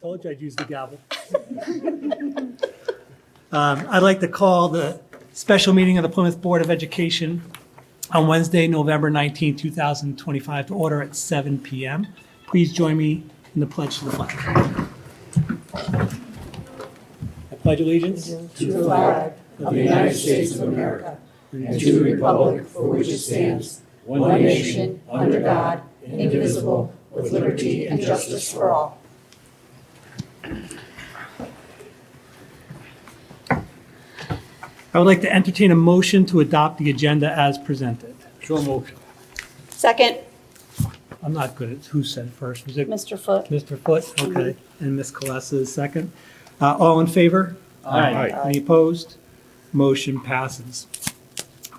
Told you I'd use the gavel. I'd like to call the special meeting of the Plymouth Board of Education on Wednesday, November 19, 2025, to order at 7 p.m. Please join me in the pledge to the flag. I pledge allegiance To the flag of the United States of America and to the republic for which it stands, one nation, under God, indivisible, with liberty and justice for all. I would like to entertain a motion to adopt the agenda as presented. So moved. Second, I'm not good at who said first. Was it Mr. Foote. Mr. Foote? Okay. And Ms. Colessa is second. All in favor? Aye. Any opposed? Motion passes.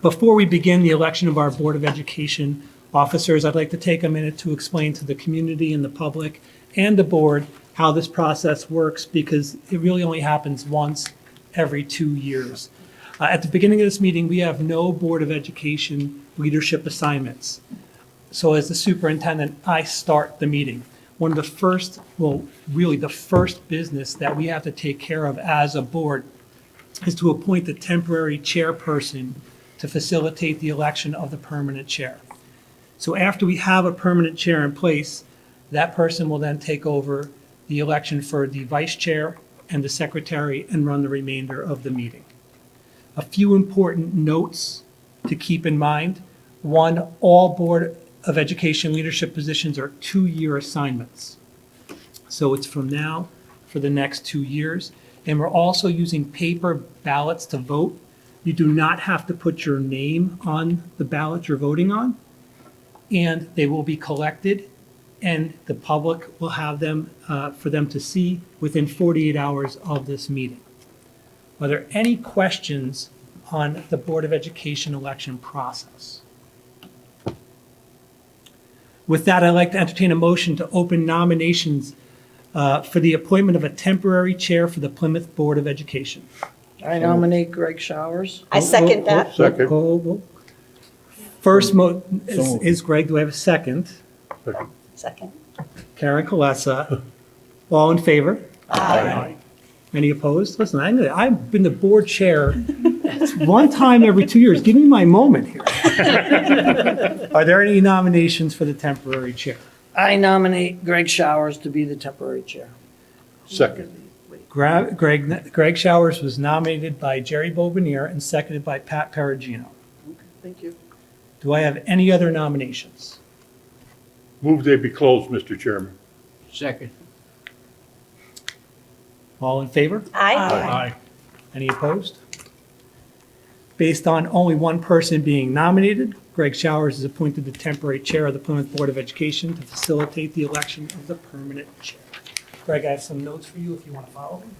Before we begin the election of our Board of Education officers, I'd like to take a minute to explain to the community and the public and the board how this process works, because it really only happens once every 2 years. At the beginning of this meeting, we have no Board of Education leadership assignments. So as the superintendent, I start the meeting. One of the first, well, really the first business that we have to take care of as a board is to appoint the temporary chairperson to facilitate the election of the permanent chair. So after we have a permanent chair in place, that person will then take over the election for the vice chair and the secretary and run the remainder of the meeting. A few important notes to keep in mind. One, all Board of Education leadership positions are 2-year assignments. So it's from now for the next 2 years. And we're also using paper ballots to vote. You do not have to put your name on the ballot you're voting on. And they will be collected and the public will have them for them to see within 48 hours of this meeting. Are there any questions on the Board of Education election process? With that, I'd like to entertain a motion to open nominations for the appointment of a temporary chair for the Plymouth Board of Education. I nominate Greg Showers. I second that. Second. First is Greg. Do I have a second? Second. Karen Colessa. All in favor? Aye. Any opposed? Listen, I've been the board chair one time every 2 years. Give me my moment here. Are there any nominations for the temporary chair? I nominate Greg Showers to be the temporary chair. Second. Greg Showers was nominated by Jerry Bobinier and seconded by Pat Perugino. Thank you. Do I have any other nominations? Move they be closed, Mr. Chairman. Second. All in favor? Aye. Any opposed? Based on only one person being nominated, Greg Showers is appointed the temporary chair of the Plymouth Board of Education to facilitate the election of the permanent chair. Greg, I have some notes for you if you want to follow them.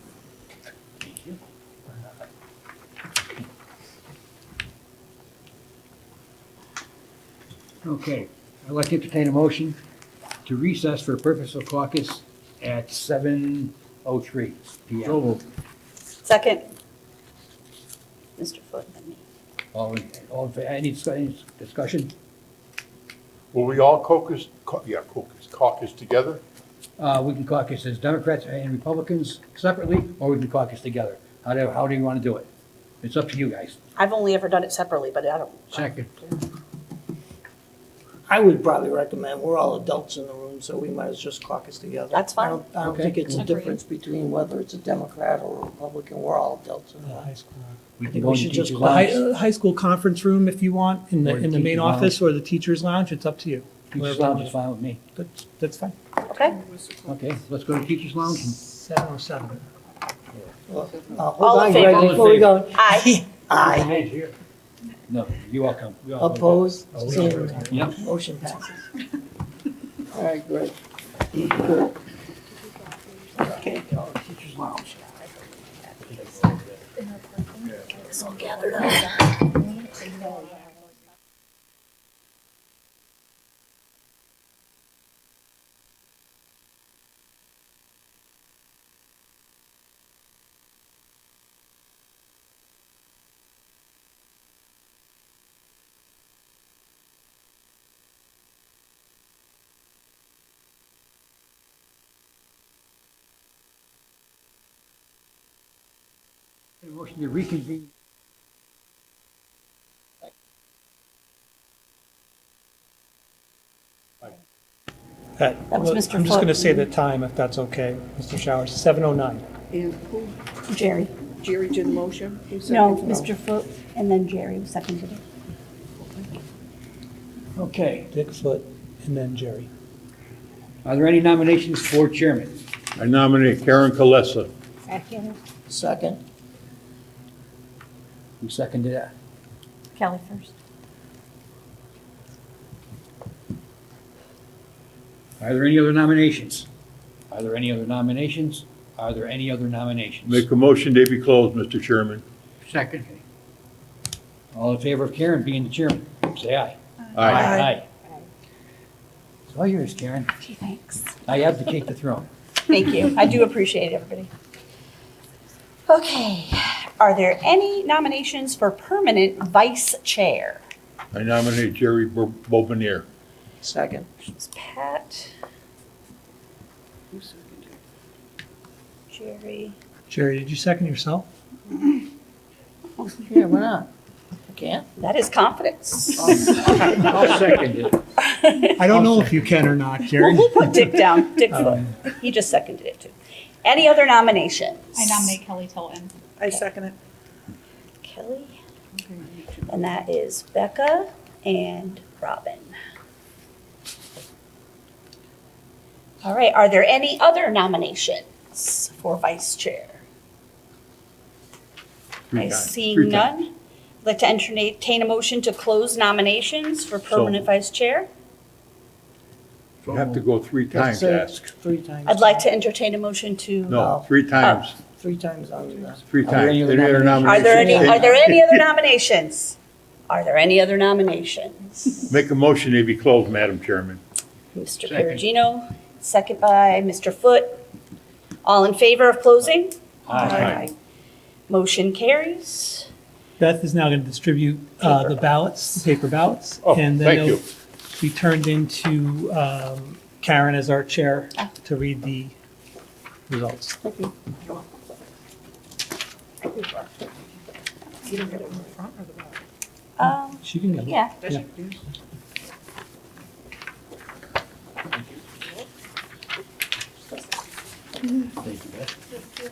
Thank you. Okay, I'd like to entertain a motion to recess for purpose of caucus at 7:03 p.m. So moved. Second. Mr. Foote and me. Any discussion? Will we all caucus together? We can caucus as Democrats and Republicans separately, or we can caucus together. How do you want to do it? It's up to you guys. I've only ever done it separately, but I don't. Second. I would probably recommend, we're all adults in the room, so we might as well just caucus together. That's fine. I don't Okay. think it's a Agreed. difference between whether it's a Democrat or a Republican, we're all adults in the room. High school. We I can think go we in should the just teacher's caucus. lounge. High school conference room if you want, in Or the the main teacher's office lounge. or the teacher's lounge, it's up to you. Teacher's lounge is fine with me. That's fine. Okay. Okay, let's go to teacher's lounge. 7:07. Well, All Hold in on, favor? Greg, before we go. Aye. Aye. No, you all come. We all vote. Opposed? Oh, we Same. are. Yep. Motion passes. All right, Greg. Good. Okay, teacher's lounge. It's all gathered up. Motion to reconvene. That was Mr. I'm just going to Foot. say the time, if that's okay, Mr. Showers, 7:09. And who, Jerry. Jerry did the motion? Who No, seconded? Mr. Foot, and then Jerry who seconded it. Okay. Dick Foot, and then Jerry. Are there any nominations for chairman? I nominate Karen Kalesa. Second. Who seconded that? Kelly first. Are there any other nominations? Are there any other nominations? Are there any other nominations? Make a motion, they be closed, Mr. Chairman. Second. All in favor of Karen being the chairman, say aye. Aye. Aye. It's all yours, Karen. Gee, thanks. I abdicate the throne. Thank you. I do appreciate it, everybody. Okay, are there any nominations for permanent vice chair? I nominate Jerry Bobenier. Second. It's Pat, Who seconded? Jerry. Jerry, did you second yourself? Yeah, why not? I can't. That is confidence. I'll second it. I don't know if you can or not, Well, Jerry. we'll put Dick down. Dick Foot. He just seconded it too. Any other nominations? I nominate Kelly Tilton. I second it. Kelly. And that is Becca and Robin. All right, are there any other nominations for vice chair? Three I times. see Three times. none. I'd like to entertain a motion to close nominations for permanent vice chair. You have to go 3 times, Say ask. 3 times. I'd like to entertain a motion to. No, 3 times. 3 times on the. 3 Are there any times. other Any other nominations? Are there nominations? any other nominations? Are there any other nominations? Make a motion, they be closed, Madam Chairman. Mr. Second. Perugino, second by Mr. Foot. All in favor of closing? Aye. Motion carries. Beth is now going to distribute the Paper. ballots, the paper ballots. Oh, and then thank they'll you. be turned into Karen as our chair Ah. to read the results. You don't get it in the front or the back? She can get it. Yeah. Yeah. Thank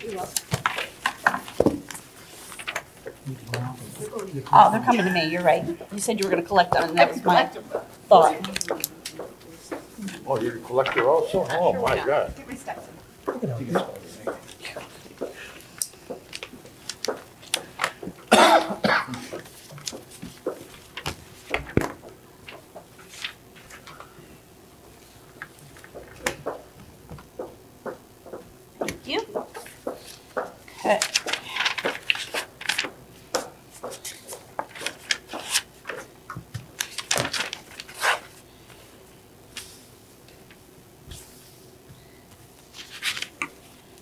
you, Beth. Oh, they're coming to me, you're right. You said you were gonna collect them, and that was my thought. Oh, you're a collector also? Oh, my God. Thank you. Okay.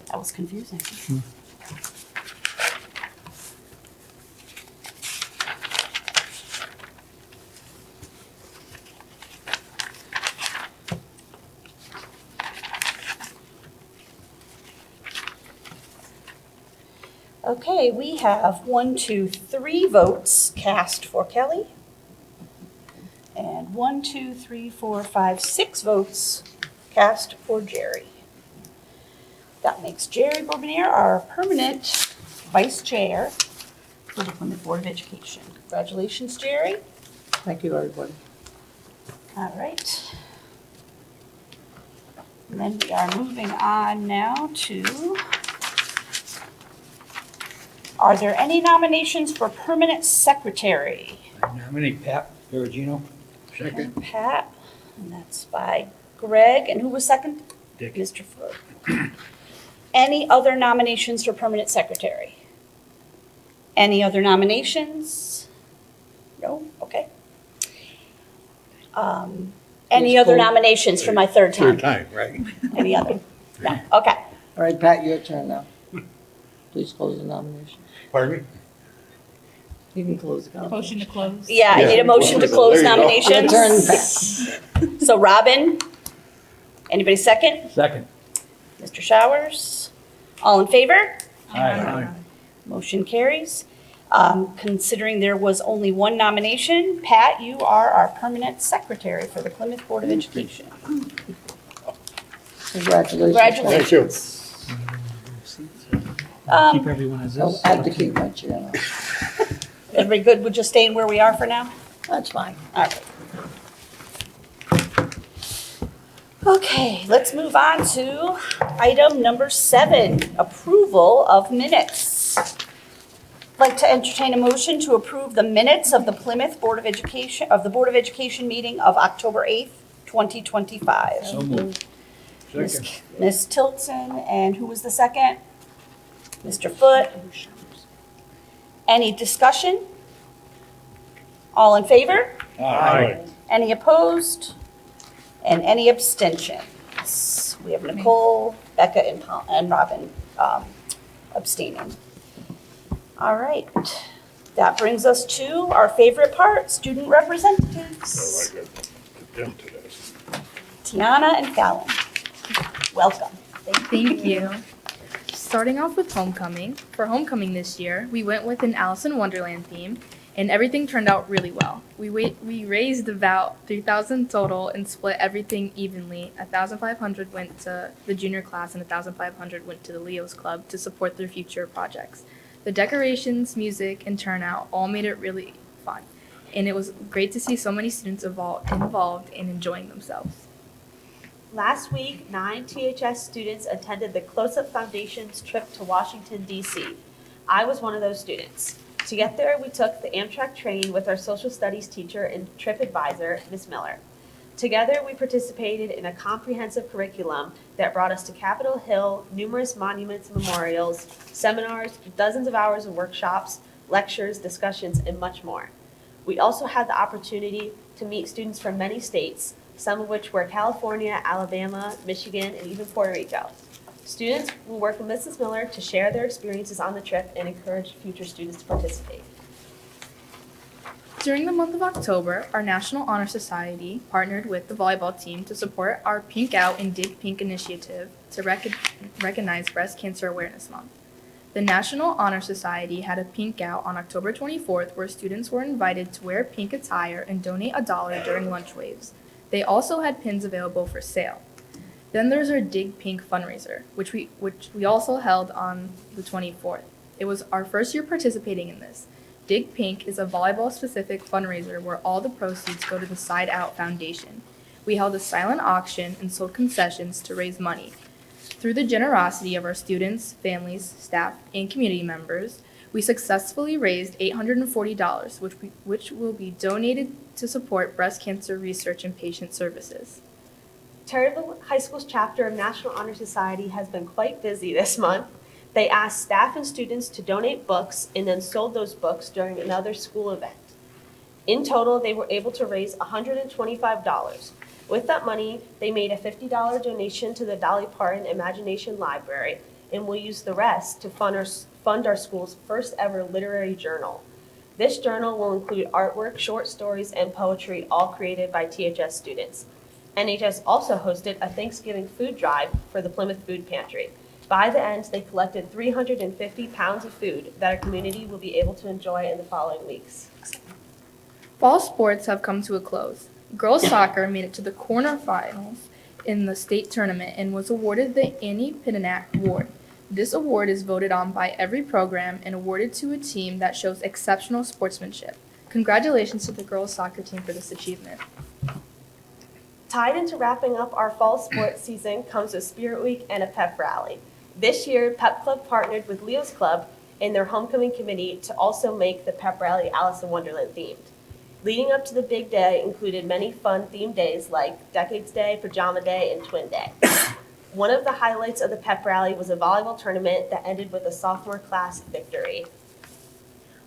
That was confusing. Okay, we have 1, 2, 3 votes cast for Kelly. And 1, 2, 3, 4, 5, 6 votes cast for Jerry. That makes Jerry Bourbonier our permanent vice chair for the Plymouth Board of Education. Congratulations, Jerry. Thank you, everybody. All right. And then we are moving on now to, are there any nominations for permanent secretary? I nominate Pat Perugino. Second. Pat, and that's by Greg, and who was second? Dick. Mr. Foot. Any other nominations for permanent secretary? Any other nominations? No? Okay. Any Please other call- nominations for my third Third time? time, right? Any other? No, okay. All right, Pat, your turn now. Please close the nomination. Pardon me? You can close the conversation. Motion to close. Yeah, I need a motion to close There you go. nominations. Your turn, Pat. So Robin, anybody second? Second. Mr. Showers? All in favor? Aye. Motion carries. Considering there was only one nomination, Pat, you are our permanent secretary for the Plymouth Board of Education. Congratulations. Congratulations. Keep everyone as I'll is. have to keep my chair now. Everybody good with just staying where we are for now? That's fine. All right. Okay, let's move on to item number 7, approval of minutes. I'd like to entertain a motion to approve the minutes of the Plymouth Board of Education meeting of October 8th, 2025. So moved. Second. Ms. Tilton, and who was the second? Mr. Foote. Any discussion? All in favor? Aye. Any opposed? And any abstentions? We have Nicole, Becca, and Robin abstaining. All right. That brings us to our favorite part, student representatives. I got them today. Tiana and Fallon, welcome. Thank you. Starting off with homecoming. For homecoming this year, we went with an Alice in Wonderland theme, and everything turned out really well. We raised about $3,000 total and split everything evenly. $1,500 went to the junior class and $1,500 went to the Leo's Club to support their future projects. The decorations, music, and turnout all made it really fun, and it was great to see so many students involved and enjoying themselves. Last week, 9 THS students attended the Close-Up Foundation's trip to Washington, D.C. I was one of those students. To get there, we took the Amtrak train with our social studies teacher and trip advisor, Ms. Miller. Together, we participated in a comprehensive curriculum that brought us to Capitol Hill, numerous monuments and memorials, seminars, dozens of hours of workshops, lectures, discussions, and much more. We also had the opportunity to meet students from many states, some of which were California, Alabama, Michigan, and even Puerto Rico. Students will work with Mrs. Miller to share their experiences on the trip and encourage future students to participate. During the month of October, our National Honor Society partnered with the volleyball team to support our Pink Out and Dig Pink initiative to recognize Breast Cancer Awareness Month. The National Honor Society had a Pink Out on October 24th where students were invited to wear pink attire and donate $1 during lunch waves. They also had pins available for sale. Then there's our Dig Pink fundraiser, which we also held on the 24th. It was our first year participating in this. Dig Pink is a volleyball-specific fundraiser where all the proceeds go to the Side Out Foundation. We held a silent auction and sold concessions to raise money. Through the generosity of our students, families, staff, and community members, we successfully raised $840, which will be donated to support breast cancer research and patient services. Terryville High School's chapter of National Honor Society has been quite busy this month. They asked staff and students to donate books and then sold those books during another school event. In total, they were able to raise $125. With that money, they made a $50 donation to the Dolly Parton Imagination Library and will use the rest to fund our school's first ever literary journal. This journal will include artwork, short stories, and poetry, all created by THS students. NHS also hosted a Thanksgiving food drive for the Plymouth Food Pantry. By the end, they collected 350 pounds of food that our community will be able to enjoy in the following weeks. Fall sports have come to a close. Girls soccer made it to the quarterfinals in the state tournament and was awarded the Annie Pittenack Award. This award is voted on by every program and awarded to a team that shows exceptional sportsmanship. Congratulations to the girls soccer team for this achievement. Tied into wrapping up our fall sports season comes a Spirit Week and a pep rally. This year, Pep Club partnered with Leo's Club and their homecoming committee to also make the pep rally Alice in Wonderland themed. Leading up to the big day included many fun themed days like Decades Day, Pajama Day, and Twin Day. One of the highlights of the pep rally was a volleyball tournament that ended with a sophomore class victory.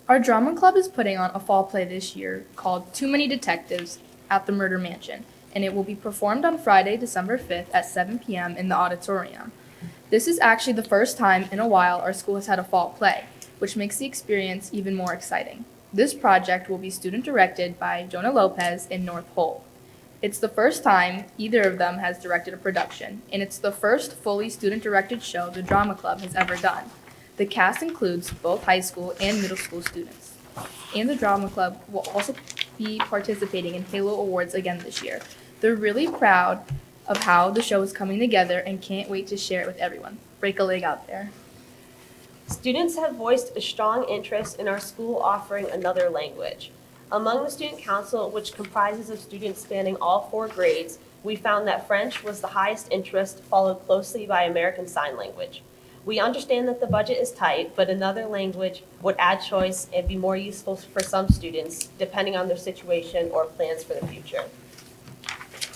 Our drama club is putting on a fall play this year called Too Many Detectives at the Murder Mansion, and it will be performed on Friday, December 5th at 7 p.m. in the auditorium. This is actually the first time in a while our school has had a fall play, which makes the experience even more exciting. This project will be student-directed by Jonah Lopez in North Holt. It's the first time either of them has directed a production, and it's the first fully student-directed show the drama club has ever done. The cast includes both high school and middle school students. And the drama club will also be participating in Halo Awards again this year. They're really proud of how the show is coming together and can't wait to share it with everyone. Break a leg out there. Students have voiced a strong interest in our school offering another language. Among the student council, which comprises of students spanning all 4 grades, we found that French was the highest interest, followed closely by American Sign Language. We understand that the budget is tight, but another language would add choice and be more useful for some students, depending on their situation or plans for the future.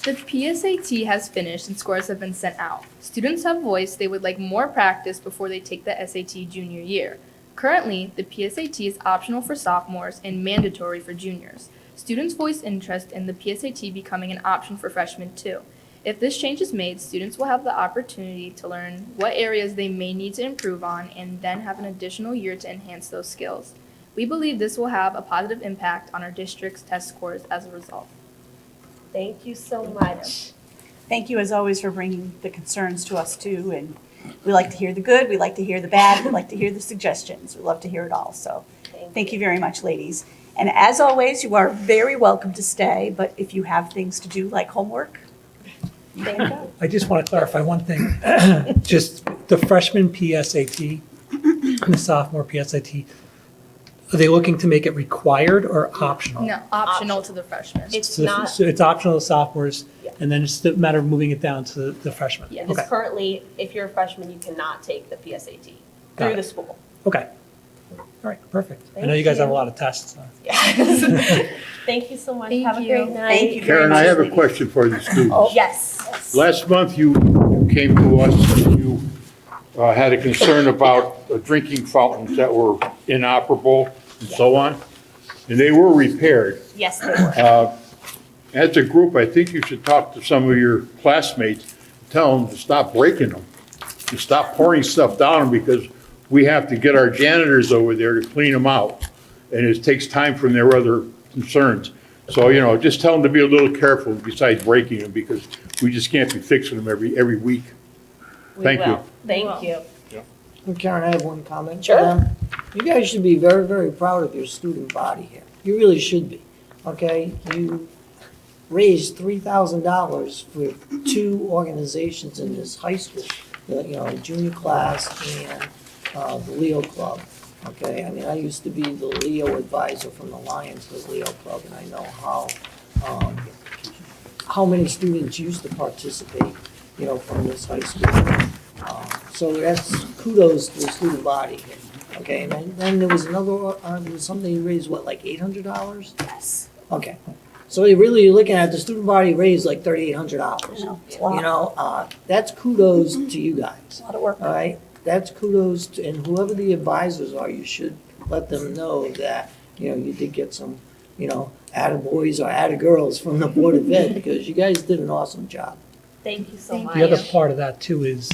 The PSAT has finished and scores have been sent out. Students have voiced they would like more practice before they take the SAT junior year. Currently, the PSAT is optional for sophomores and mandatory for juniors. Students voiced interest in the PSAT becoming an option for freshmen too. If this change is made, students will have the opportunity to learn what areas they may need to improve on and then have an additional year to enhance those skills. We believe this will have a positive impact on our district's test scores as a result. Thank you so much. Thank you, as always, for bringing the concerns to us, too. And we like to hear the good, we like to hear the bad, we like to hear the suggestions. We love to hear it all. So thank you very much, ladies. And as always, you are very welcome to stay, but if you have things to do, like homework, you can go. I just want to clarify one thing. Just the freshman PSAT and the sophomore PSAT, are they looking to make it required or optional? No, optional to the freshmen. It's So not, so it's optional to sophomores, Yeah. and then it's a matter of moving it down to the freshmen? Yeah. because Okay, currently, if you're a freshman, you cannot take the PSAT Got through it. the school. okay. All right, perfect. I know Thank you guys have a you. lot of tests. So. Yes. Thank you so much. Thank Have a you. great night. Thank you very Karen, much. I have a ladies. question for the students. Yes. Last month, you came to us and you had a concern about drinking fountains that were inoperable and so on, and they were repaired. Yes, they were. As a group, I think you should talk to some of your classmates, tell them to stop breaking them, to stop pouring stuff down, because we have to get our janitors over there to clean them out, and it takes time from their other concerns. So, just tell them to be a little careful besides breaking them, because we just can't be fixing them every week. We Thank you. will. Thank you. And Karen, I have one comment. Sure. You guys should be very, very proud of your student body here. You really should be, okay? You raised $3,000 for 2 organizations in this high school, the junior class and the Leo Club, okay? I mean, I used to be the Leo advisor from the Lions for the Leo Club, and I know how many students used to participate, from this high school. So that's kudos to the student body here, okay? And then there was another, something raised, what, like $800? Yes. Okay, so you're really looking at the student body raised like $3,800. No, it's a lot. That's kudos to you guys, A lot of work. all right? That's kudos to, and whoever the advisors are, you should let them know that, you did get some, attaboys or attagirls from the Board of Ed, because you guys did an awesome job. Thank you so Thank much. The other part of that too is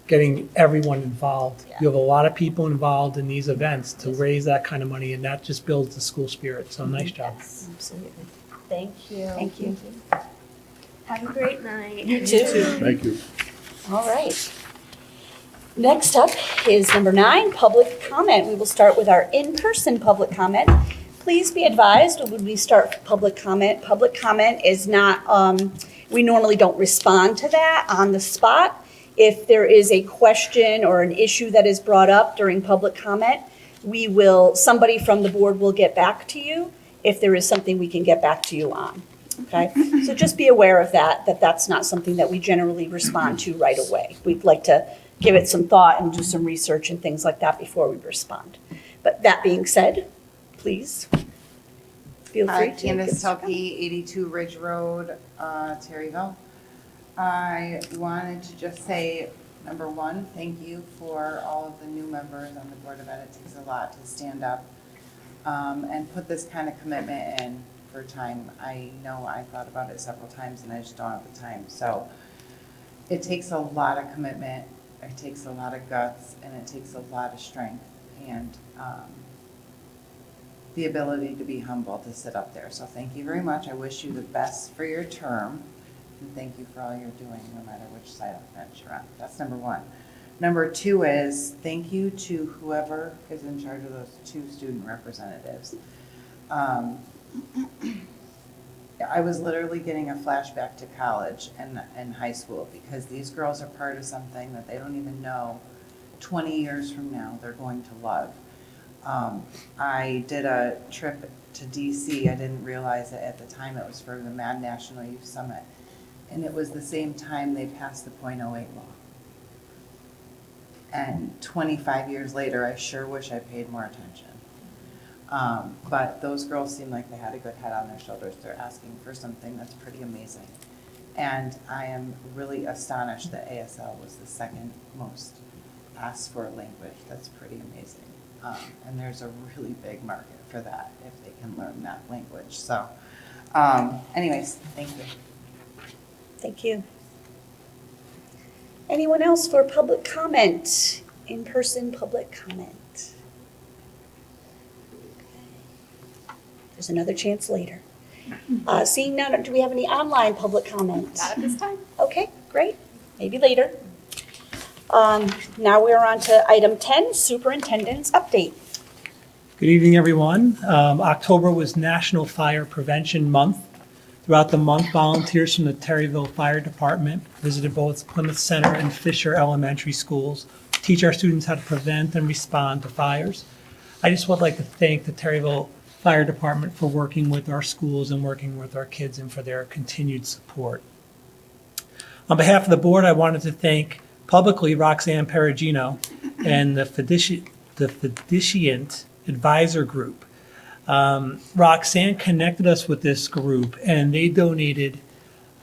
getting everyone involved. You have a lot of people involved in these events to raise that kind of money, and that just builds the school spirit. So nice job. Yes. Absolutely. Thank you. Thank you. Have a great night. You too. Thank you. All right. Next up is number 9, public comment. We will start with our in-person public comment. Please be advised, when we start public comment is not, we normally don't respond to that on the spot. If there is a question or an issue that is brought up during public comment, somebody from the board will get back to you if there is something we can get back to you on. Okay, so just be aware of that's not something that we generally respond to right away. We'd like to give it some thought and do some research and things like that before we respond. But that being said, please feel free to. give Candace us your comment. Telke, 82 Ridge Road, Terryville. I wanted to just say, number one, thank you for all of the new members on the Board of Ed. It takes a lot to stand up and put this kind of commitment in for time. I know I thought about it several times and I just don't have the time. So it takes a lot of commitment, it takes a lot of guts, and it takes a lot of strength and the ability to be humble to sit up there. So thank you very much. I wish you the best for your term. And thank you for all you're doing, no matter which side of the fence you're on. That's number one. Number 2 is, thank you to whoever is in charge of those 2 student representatives. I was literally getting a flashback to college and high school, because these girls are part of something that they don't even know 20 years from now they're going to love. I did a trip to DC. I didn't realize it at the time. It was for the Mad National Youth Summit. And it was the same time they passed the .08 law. And 25 years later, I sure wish I paid more attention. But those girls seem like they had a good head on their shoulders. They're asking for something that's pretty amazing. And I am really astonished that ASL was the second most asked for language. That's pretty amazing. And there's a really big market for that if they can learn that language. So anyways, thank you. Thank you. Anyone else for public comment? In-person public comment? There's another chance later. Seeing none, do we have any online public comment? Not at this time. Okay, great. Maybe later. Now we're on to item 10, superintendent's update. Good evening, everyone. October was National Fire Prevention Month. Throughout the month, volunteers from the Terryville Fire Department visited both Plymouth Center and Fisher Elementary Schools to teach our students how to prevent and respond to fires. I just would like to thank the Terryville Fire Department for working with our schools and working with our kids and for their continued support. On behalf of the board, I wanted to thank publicly Roxanne Perugino and the Fidiciant Advisor Group. Roxanne connected us with this group, and they donated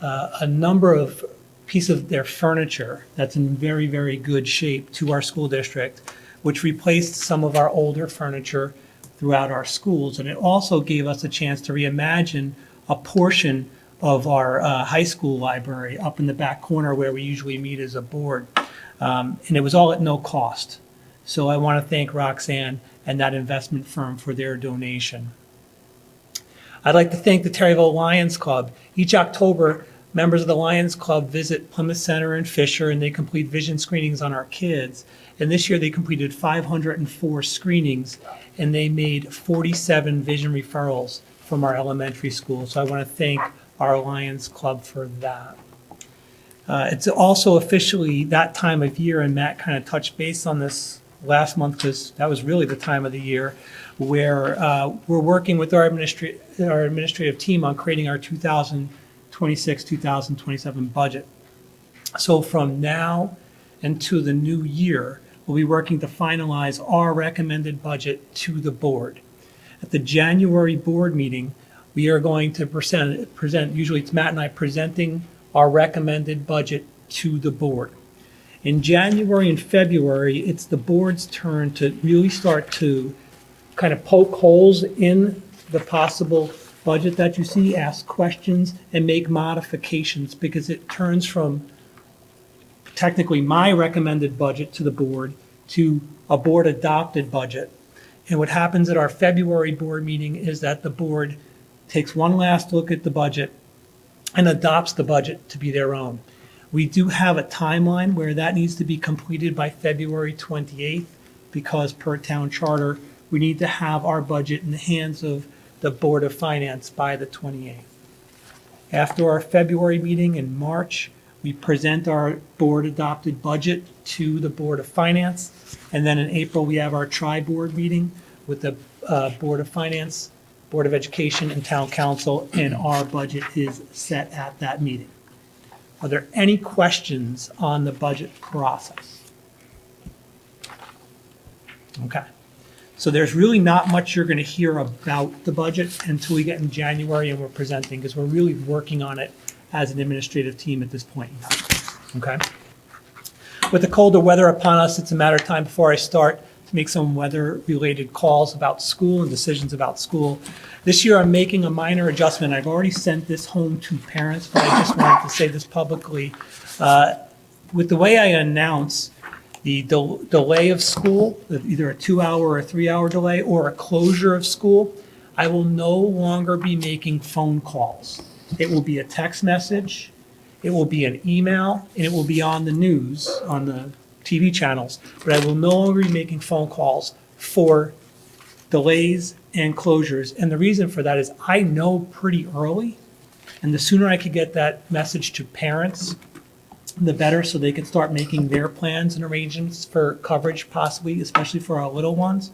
a number of pieces of their furniture that's in very, very good shape to our school district, which replaced some of our older furniture throughout our schools. And it also gave us a chance to reimagine a portion of our high school library up in the back corner where we usually meet as a board. And it was all at no cost. So I want to thank Roxanne and that investment firm for their donation. I'd like to thank the Terryville Lions Club. Each October, members of the Lions Club visit Plymouth Center and Fisher, and they complete vision screenings on our kids. And this year they completed 504 screenings, and they made 47 vision referrals from our elementary school. So I want to thank our Lions Club for that. It's also officially that time of year, and Matt kind of touched base on this last month because that was really the time of the year where we're working with our administrative team on creating our 2026-2027 budget. So from now into the new year, we'll be working to finalize our recommended budget to the board. At the January board meeting, we are going to present, usually it's Matt and I presenting our recommended budget to the board. In January and February, it's the board's turn to really start to kind of poke holes in the possible budget that you see, ask questions, and make modifications, because it turns from technically my recommended budget to the board to a board-adopted budget. And what happens at our February board meeting is that the board takes one last look at the budget and adopts the budget to be their own. We do have a timeline where that needs to be completed by February 28th, because per town charter, we need to have our budget in the hands of the Board of Finance by the 28th. After our February meeting in March, we present our board-adopted budget to the Board of Finance, and then in April, we have our tri-board meeting with the Board of Finance, Board of Education, and Town Council, and our budget is set at that meeting. Are there any questions on the budget process? Okay. So there's really not much you're going to hear about the budget until we get in January and we're presenting, because we're really working on it as an administrative team at this point in time. Okay? With the colder weather upon us, it's a matter of time before I start to make some weather-related calls about school and decisions about school. This year, I'm making a minor adjustment. I've already sent this home to parents, but I just wanted to say this publicly. With the way I announce the delay of school, either a 2-hour or a 3-hour delay, or a closure of school, I will no longer be making phone calls. It will be a text message, it will be an email, and it will be on the news, on the TV channels, but I will no longer be making phone calls for delays and closures. And the reason for that is I know pretty early, and the sooner I could get that message to parents, the better, so they can start making their plans and arrangements for coverage possibly, especially for our little ones.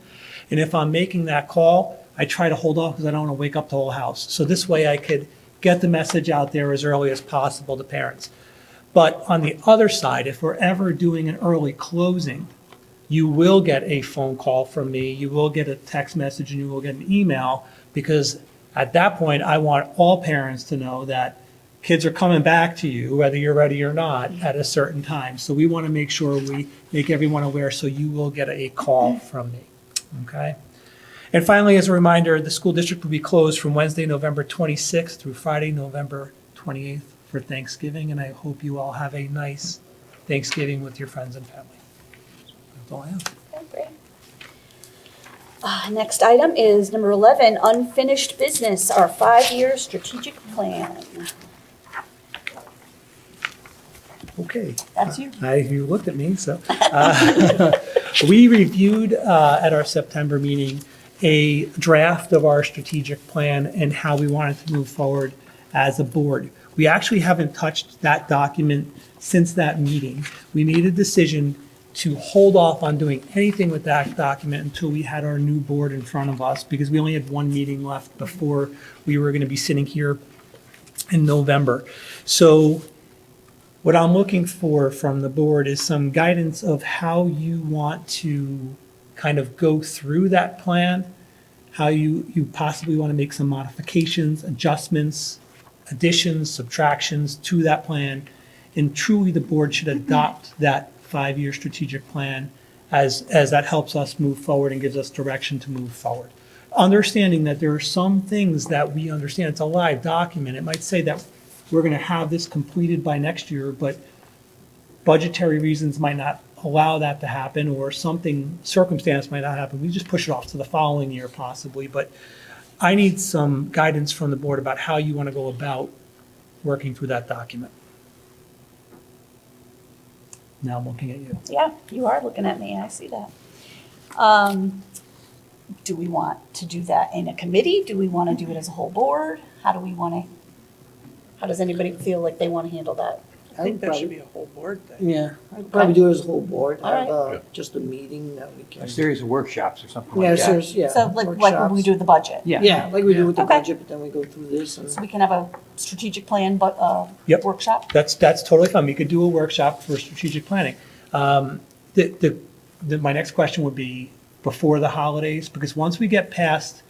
And if I'm making that call, I try to hold off because I don't want to wake up the whole house. So this way I could get the message out there as early as possible to parents. But on the other side, if we're ever doing an early closing, you will get a phone call from me, you will get a text message, and you will get an email, because at that point, I want all parents to know that kids are coming back to you, whether you're ready or not, at a certain time. So we want to make sure we make everyone aware, so you will get a call from me, okay? And finally, as a reminder, the school district will be closed from Wednesday, November 26th through Friday, November 28th for Thanksgiving, and I hope you all have a nice Thanksgiving with your friends and family. That's all I have. Okay, great. Next item is number 11, unfinished business, our 5-year strategic plan. Okay. That's you. You looked at me, so. We reviewed at our September meeting a draft of our strategic plan and how we wanted to move forward as a board. We actually haven't touched that document since that meeting. We made a decision to hold off on doing anything with that document until we had our new board in front of us, because we only had one meeting left before we were going to be sitting here in November. So what I'm looking for from the board is some guidance of how you want to kind of go through that plan, how you possibly want to make some modifications, adjustments, additions, subtractions to that plan. And truly, the board should adopt that 5-year strategic plan as that helps us move forward and gives us direction to move forward. Understanding that there are some things that we understand, it's a live document. It might say that we're going to have this completed by next year, but budgetary reasons might not allow that to happen, or circumstance might not happen. We just push it off to the following year possibly. But I need some guidance from the board about how you want to go about working through that document. Now I'm looking at you. Yeah, you are looking at me, I see that. Do we want to do that in a committee? Do we want to do it as a whole board? How does anybody feel like they want to handle that? I think that should be a whole board thing. Yeah, I'd probably do it as a whole board, All have right. just a meeting that we can. A series of workshops or something Yeah, like that. serious, yeah. So like when we workshops. do the budget? Yeah, like we do with the Okay. budget, but then we go through this and. So we can have a strategic plan, but, Yep. workshop? That's totally fine. We could do a workshop for strategic planning. My next question would be before the holidays, because once we get past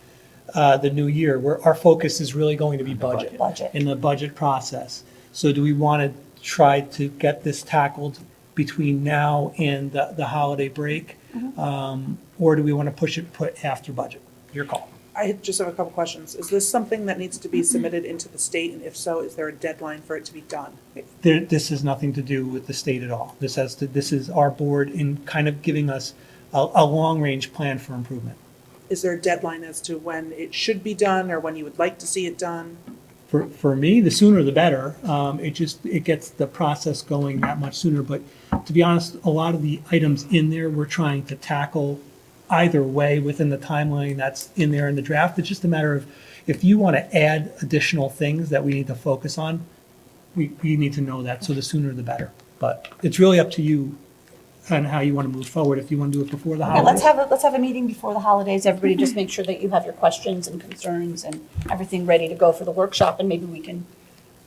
the new year, our focus is really going to be budget. Budget. In the budget process. So do we want to try to get this tackled between now and the holiday break? Or do we want to put after budget? Your call. I just have a couple questions. Is this something that needs to be submitted into the state? And if so, is there a deadline for it to be done? This has nothing to do with the state at all. This is our board in kind of giving us a long-range plan for improvement. Is there a deadline as to when it should be done or when you would like to see it done? For me, the sooner the better. It gets the process going that much sooner. But to be honest, a lot of the items in there, we're trying to tackle either way within the timeline that's in there in the draft. It's just a matter of, if you want to add additional things that we need to focus on, we need to know that. So the sooner the better. But it's really up to you on how you want to move forward. If you want to do it before the Okay, holidays. let's have a meeting before the holidays. Everybody just make sure that you have your questions and concerns and everything ready to go for the workshop, and maybe we can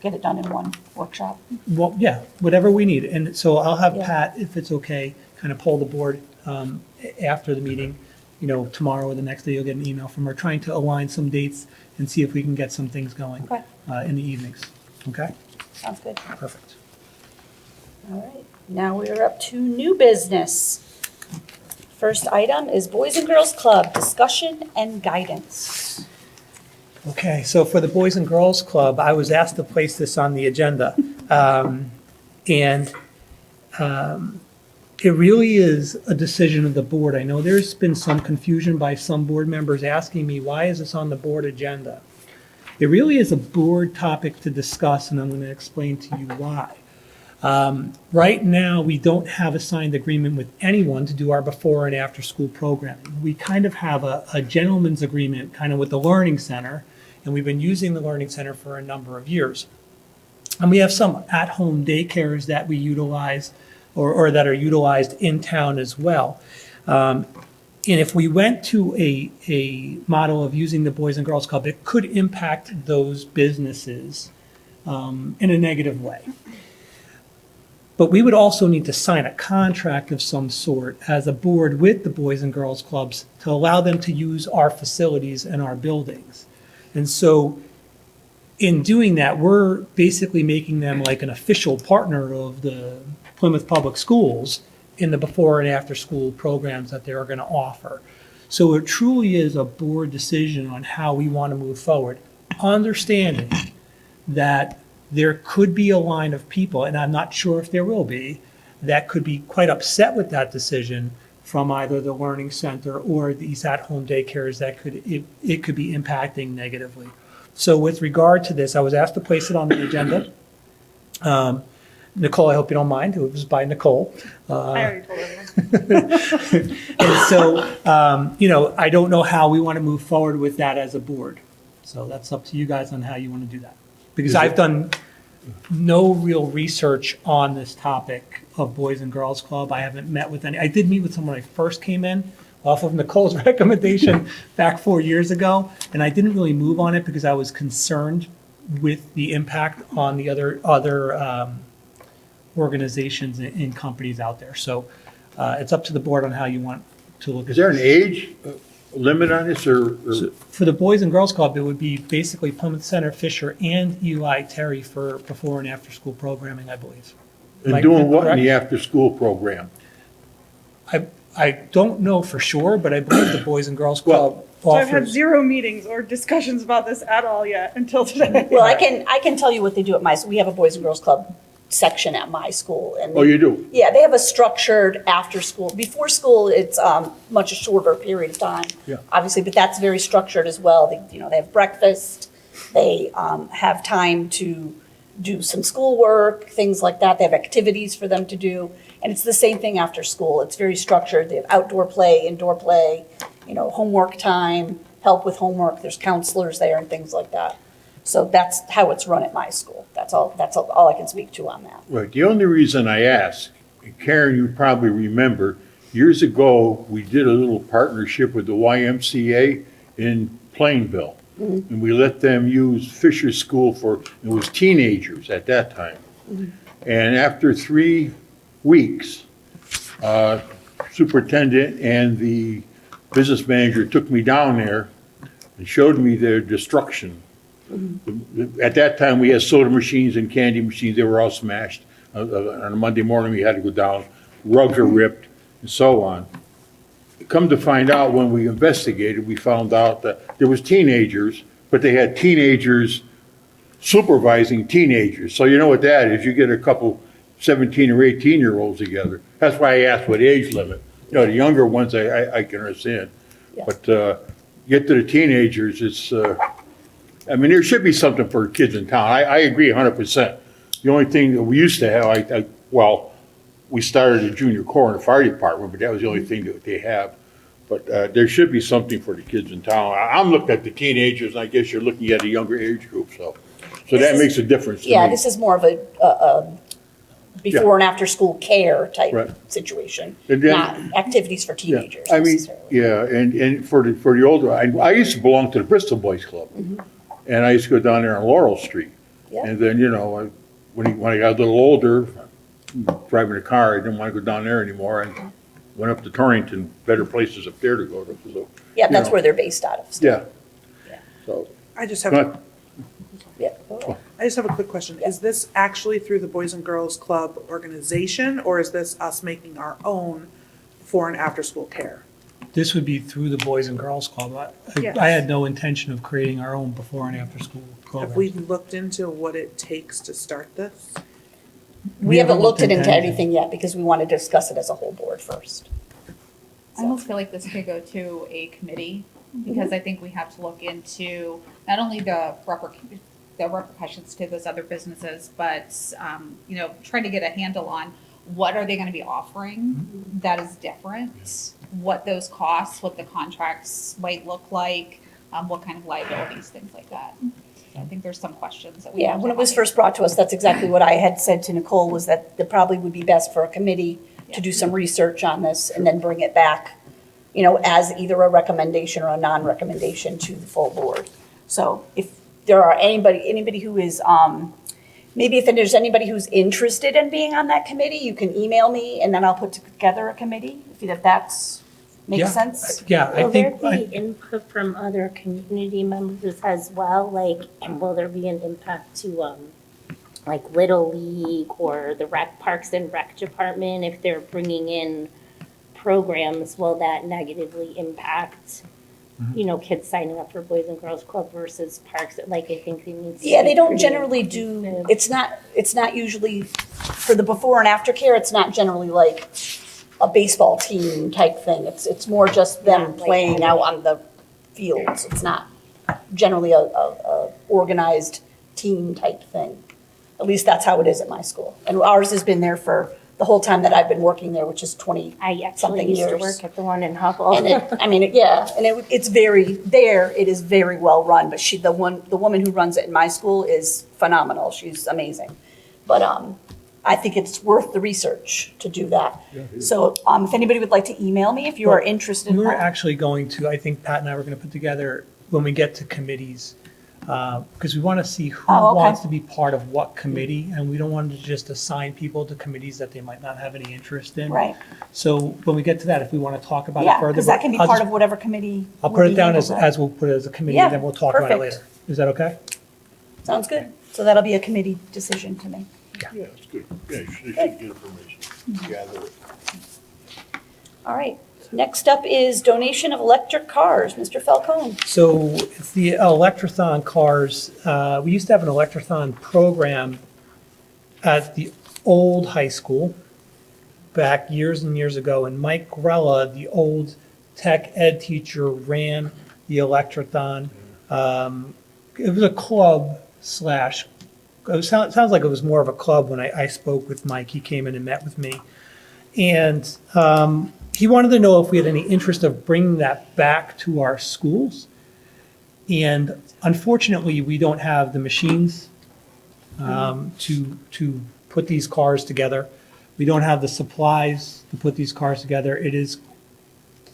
get it done in one workshop. Well, yeah, whatever we need. And so I'll have Yeah. Pat, if it's okay, kind of poll the board after the meeting. Tomorrow or the next day, you'll get an email from her, trying to align some dates and see if we can get some things going Okay. in the evenings. Okay? Sounds good. Perfect. All right, now we're up to new business. First item is Boys and Girls Club, discussion and guidance. Okay, so for the Boys and Girls Club, I was asked to place this on the agenda. And it really is a decision of the board. I know there's been some confusion by some board members asking me, why is this on the board agenda? It really is a board topic to discuss, and I'm going to explain to you why. Right now, we don't have a signed agreement with anyone to do our before and after school programming. We kind of have a gentleman's agreement kind of with the Learning Center, and we've been using the Learning Center for a number of years. And we have some at-home daycares that we utilize or that are utilized in town as well. And if we went to a model of using the Boys and Girls Club, it could impact those businesses in a negative way. But we would also need to sign a contract of some sort as a board with the Boys and Girls Clubs to allow them to use our facilities and our buildings. And so in doing that, we're basically making them like an official partner of the Plymouth Public Schools in the before and after school programs that they're going to offer. So it truly is a board decision on how we want to move forward, understanding that there could be a line of people, and I'm not sure if there will be, that could be quite upset with that decision from either the Learning Center or these at-home daycares that it could be impacting negatively. So with regard to this, I was asked to place it on the agenda. Nicole, I hope you don't mind, it was by Nicole. I already told everyone. And so, I don't know how we want to move forward with that as a board. So that's up to you guys on how you want to do that. Because I've done no real research on this topic of Boys and Girls Club. I haven't met with any. I did meet with someone when I first came in off of Nicole's recommendation back 4 years ago. And I didn't really move on it because I was concerned with the impact on the other organizations and companies out there. So it's up to the board on how you want to look at it. Is there an age limit on this, or? For the Boys and Girls Club, it would be basically Plymouth Center, Fisher, and Eli Terry for before and after school programming, I believe. And doing what in the after-school program? I don't know for sure, but I believe the Boys and Girls Club So I've had offers. 0 meetings or discussions about this at all yet until today. Well, I can tell you what they do at my, we have a Boys and Girls Club section at my school. And Oh, you do? yeah, they have a structured after school. Before school, it's much a shorter period of time. Yeah. Obviously, but that's very structured as well. They have breakfast. They have time to do some schoolwork, things like that. They have activities for them to do. And it's the same thing after school. It's very structured. They have outdoor play, indoor play, homework time, help with homework. There's counselors there and things like that. So that's how it's run at my school. That's all I can speak to on that. Right, the only reason I ask, and Karen, you probably remember, years ago, we did a little partnership with the YMCA in Plainville. And we let them use Fisher School it was teenagers at that time. And after 3 weeks, superintendent and the business manager took me down there and showed me their destruction. At that time, we had soda machines and candy machines. They were all smashed. On a Monday morning, we had to go down. Rugs are ripped and so on. Come to find out, when we investigated, we found out that there was teenagers, but they had teenagers supervising teenagers. So you know what that is? You get a couple 17 or 18-year-olds together. That's why I asked what age limit. The younger ones I can understand. Yeah. But get to the teenagers, it's, there should be something for kids in town. I agree 100%. The only thing that we used to have, we started a junior corps in the fire department, but that was the only thing that they have. But there should be something for the kids in town. I'm looking at the teenagers, and I guess you're looking at a younger age group, so that makes a difference to me. Yeah, this is more of a before and after school care type Right. situation, And then- not activities for teenagers I mean, necessarily. yeah, and for the older, I used to belong to the Bristol Boys Club, and I used to go down there on Laurel Street. Yeah. And then, when I got a little older, driving a car, I didn't want to go down there anymore. I went up to Torrington, better places up there to go to. So, Yeah, that's where they're based out of. yeah. Yeah. So, I just have, not- Yeah, go ahead. I just have a quick question. Is this actually through the Boys and Girls Club organization, or is this us making our own before and after school care? This would be through the Boys and Girls Club. Yes. I had no intention of creating our own before and after school program. Have we looked into what it takes to start this? We haven't looked into into anything yet because we want to discuss it as a whole board first. I almost feel like this could go to a committee, because I think we have to look into not only the the repercussions to those other businesses, but, trying to get a handle on what are they gonna be offering that is different, what those costs, what the contracts might look like, what kind of liabilities, things like that. So I think there's some questions that we. Yeah, need when to it was have. first brought to us, that's exactly what I had said to Nicole, was that it probably would be best for a committee to do some research on this and then bring it back, as either a recommendation or a non-recommendation to the full board. So if there are anybody who is, maybe if there's anybody who's interested in being on that committee, you can email me and then I'll put together a committee, if that's, Yeah. makes sense. Yeah, I Will there think, be input from other community members as well? And will there be an impact to, like Little League or the Parks and Rec Department if they're bringing in programs? Will that negatively impact, kids signing up for Boys and Girls Club versus Parks? I think they need. Yeah, they don't generally do, it's not usually, for the before and after care, it's not generally like a baseball team type thing. It's more just them Not like playing out on the fields. It's not generally a organized team type thing. At least that's how it is at my school. And ours has been there for the whole time that I've been working there, which is 20 I actually something used to years. work at the one in Hubble. And it's it is very well run, but the woman who runs it in my school is phenomenal. She's amazing. But, I think it's worth the research to do that. So, if anybody would like to email me, if you are interested. we were actually going to, I think Pat and I were going to put together, when we get to committees, because we want to see who Oh, okay. wants to be part of what committee, and we don't want to just assign people to committees that they might not have any interest in. Right. So when we get to that, if we want to talk about it Yeah, further. because that can be I'll part just- of whatever committee. I'll will put it be down as handled. we'll put it as a committee, Yeah, and then we'll talk about it perfect. later. Is that okay? Sounds good. So that'll be a committee decision to make. Yeah, it's good. Yeah, you should get information, gather it. All right. Next up is donation of electric cars. Mr. Falcone. So it's the Electrothon cars. We used to have an Electrothon program at the old high school back years and years ago. And Mike Grella, the old tech ed teacher, ran the Electrothon. It was a club slash, sounds like it was more of a club when I spoke with Mike. He came in and met with me. And he wanted to know if we had any interest of bringing that back to our schools. And unfortunately, we don't have the machines to put these cars together. We don't have the supplies to put these cars together. It is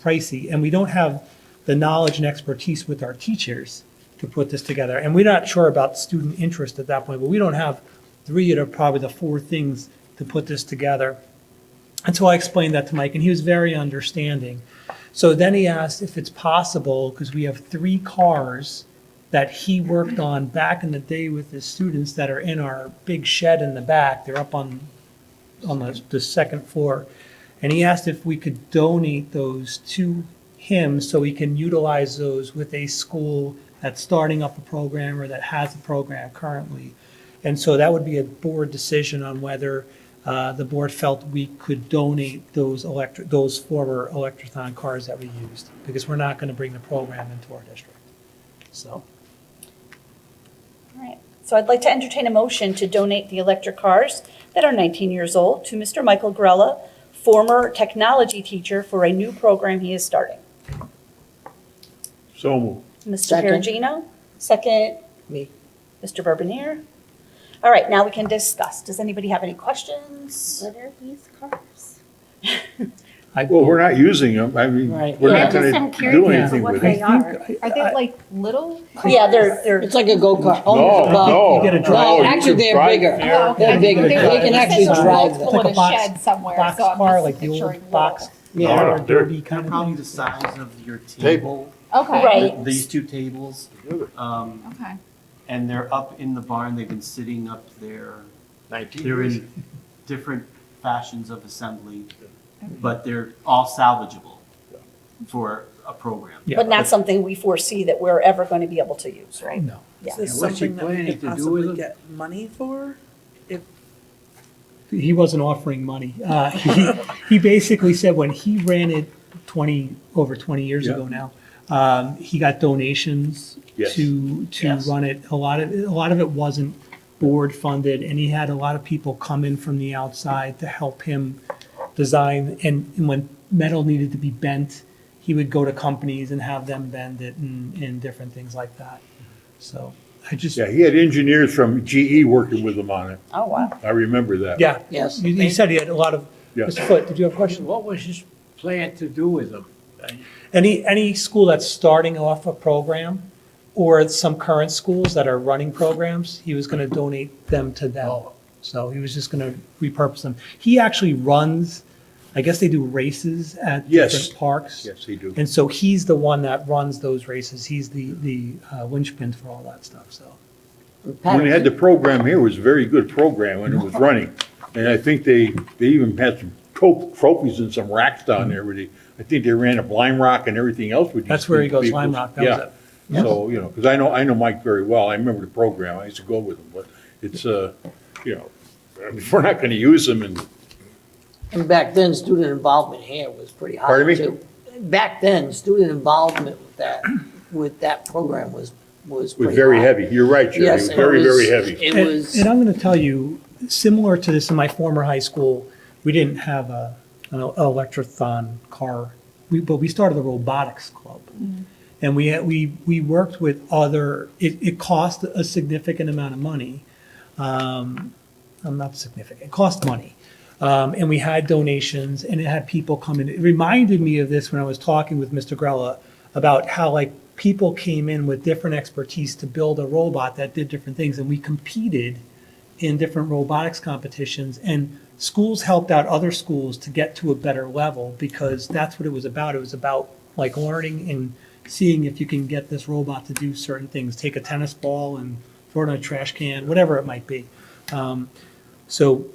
pricey, and we don't have the knowledge and expertise with our teachers to put this together. And we're not sure about student interest at that point, but we don't have three out of probably the four things to put this together. And so I explained that to Mike, and he was very understanding. So then he asked if it's possible, because we have 3 cars that he worked on back in the day with his students that are in our big shed in the back. They're up on the second floor. And he asked if we could donate those to him so he can utilize those with a school that's starting up a program or that has a program currently. And so that would be a board decision on whether the board felt we could donate those former Electrothon cars that we used, because we're not going to bring the program into our district. So, All right. So I'd like to entertain a motion to donate the electric cars that are 19 years old to Mr. Michael Grella, former technology teacher, for a new program he is starting. So moved. Mr. Second. Perugino, second. Me. Mr. Burbanier. All right, now we can discuss. Does anybody have any questions? What are these cars? Well, we're not using them. I mean, Right. we're Yeah, not just I'm gonna curious do as to anything what with they it. are. Are they like little? Yeah, they're, It's like a go-kart. No, Almost above. no. You get a no, drive. you Actually, can they're drive bigger. there. Oh, okay. They're bigger. They They can actually said drive multiple them. in a It's like a shed somewhere, box so I'm car, just like the picturing old box Yeah. No, car, they're- derby kind of Probably thing. the size of your Table. table. little. Okay. Right. These 2 tables. Together. Okay. And they're up in the barn. They've been sitting up there. 19 They're years. in different fashions of assembly, but they're all salvageable for a program. Yeah. but not something we foresee that we're ever going to be able to use, right? No. Yeah. Is this And what's he something that we planning could to do with possibly them? get money for? If, He wasn't offering money. He basically said when he ran it over 20 years Yeah. ago now, He got donations Yes. to Yes. run it. A lot of it wasn't board funded, and he had a lot of people come in from the outside to help him design. And when metal needed to be bent, he would go to companies and have them bend it and different things like that. So I just, Yeah, he had engineers from GE working with him on it. Oh, wow. I remember that. yeah. Yes. He said he had a lot of, Yeah. Mr. Foot, did you have a question? What was his plan to do with them? Any school that's starting off a program, or some current schools that are running programs, he was gonna donate them to them. Oh. So he was just gonna repurpose them. He actually runs, I guess they do races at Yes. different parks. Yes, he do. And so he's the one that runs those races. He's the linchpin for all that stuff, so. When they had the program here, it was a very good program when it was running. And I think they even had some trophies and some racks down there where I think they ran a blind rock and everything else with these That's where he goes, people. Lime Rock, that was Yeah. it. So, you know, because I know Mike very well. I remember the program. I used to go with him, but it's, you know, I mean, if we're not gonna use them And back then, student involvement here was pretty high Pardon me? too. Back then, student involvement with that program was was pretty very high. heavy. You're right, Jerry. It Yes, was it very, was- very heavy. It And- was. And I'm gonna tell you, similar to this in my former high school, we didn't have an electrothon car, but we started the robotics club. And we worked with other, it cost a significant amount of money. Not significant, it cost money. And we had donations and it had people come in. It reminded me of this when I was talking with Mr. Grella about how like people came in with different expertise to build a robot that did different things. And we competed in different robotics competitions, and schools helped out other schools to get to a better level because that's what it was about. It was about like learning and seeing if you can get this robot to do certain things, take a tennis ball and throw it in a trash can, whatever it might be. So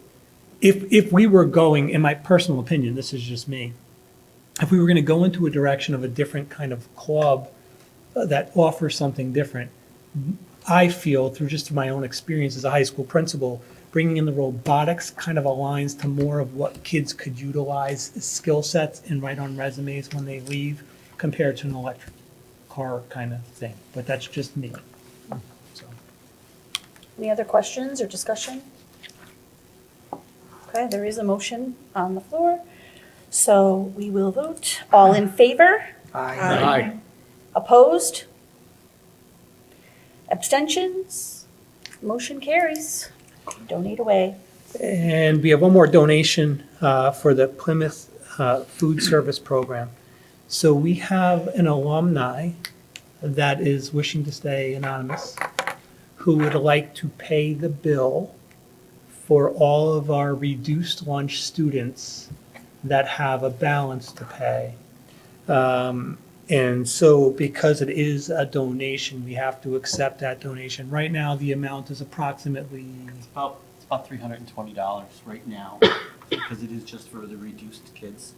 if we were going, in my personal opinion, this is just me, if we were going to go into a direction of a different kind of club that offers something different, I feel through just my own experience as a high school principal, bringing in the robotics kind of aligns to more of what kids could utilize as skill sets and write on resumes when they leave compared to an electric car kind of thing. But that's just me. So. Any other questions or discussion? Okay, there is a motion on the floor, so we will vote. All in favor? Aye. Opposed? Abstentions? Motion carries. Donate away. And we have one more donation for the Plymouth Food Service Program. So we have an alumni that is wishing to stay anonymous, who would like to pay the bill for all of our reduced lunch students that have a balance to pay. And so because it is a donation, we have to accept that donation. Right now, the amount is approximately, It's about $320 right now, because it is just for the reduced kids.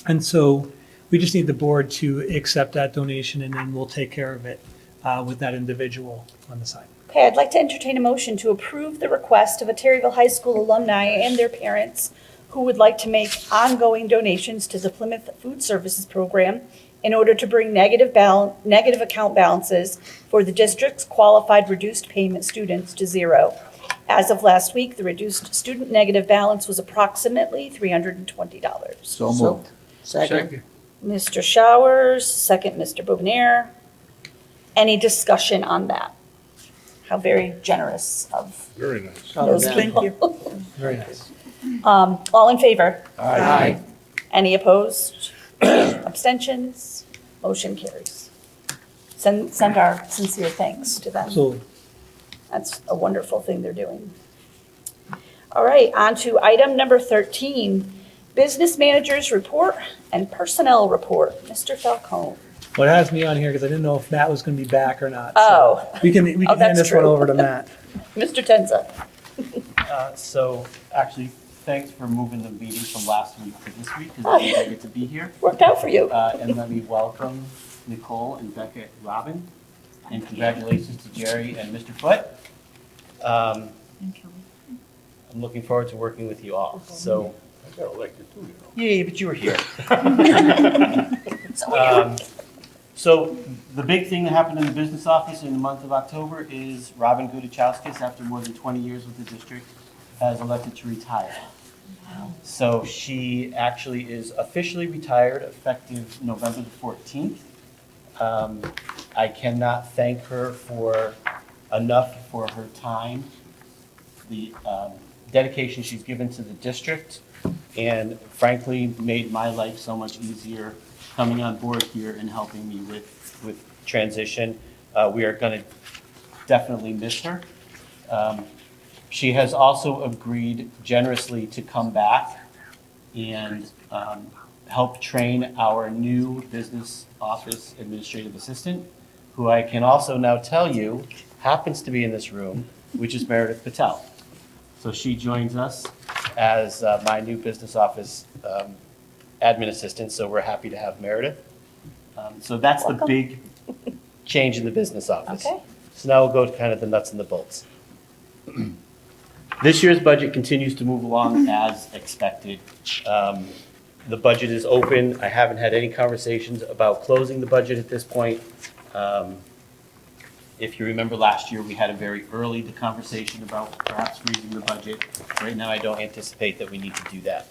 and so we just need the board to accept that donation, and then we'll take care of it with that individual on the side. Okay, I'd like to entertain a motion to approve the request of a Terryville High School alumni and their parents who would like to make ongoing donations to the Plymouth Food Services Program in order to bring negative account balances for the district's qualified reduced payment students to zero. As of last week, the reduced student negative balance was approximately $320. So moved. Second. Mr. Showers, second Mr. Bobenier. Any discussion on that? How very generous of Very nice. those Yeah. people. Very nice. All in favor? Aye. Any opposed? Abstentions? Motion carries. Send our sincere thanks to them. Absolutely. That's a wonderful thing they're doing. All right, on to item number 13, Business Managers Report and Personnel Report. Mr. Falcone. Well, it has me on here because I didn't know if Matt was going to be back or not. So Oh. we can hand that's this one true. over to Matt. Mr. Tenza. So actually, thanks for moving the meeting from last week to this week, because I get to be here. Worked out for you. And let me welcome Nicole and Becca Robin, and congratulations to Jerry and Mr. Foote. I'm looking forward to working with you all. So, I got elected too, you know. yay, but you were here. So the big thing that happened in the business office in the month of October is Robin Gudichauskas, after more than 20 years with the district, has elected to retire. So she actually is officially retired effective November the 14th. I cannot thank her for enough for her time, the dedication she's given to the district, and frankly, made my life so much easier coming on board here and helping me with transition. We are going to definitely miss her. She has also agreed generously to come back and help train our new business office administrative assistant, who I can also now tell you happens to be in this room, which is Meredith Patel. So she joins us as my new business office admin assistant, so we're happy to have Meredith. So that's the big change in the business office. Okay. So now we'll go to kind of the nuts and the bolts. This year's budget continues to move along as expected. The budget is open. I haven't had any conversations about closing the budget at this point. If you remember last year, we had a very early conversation about perhaps freezing the budget. Right now, I don't anticipate that we need to do that.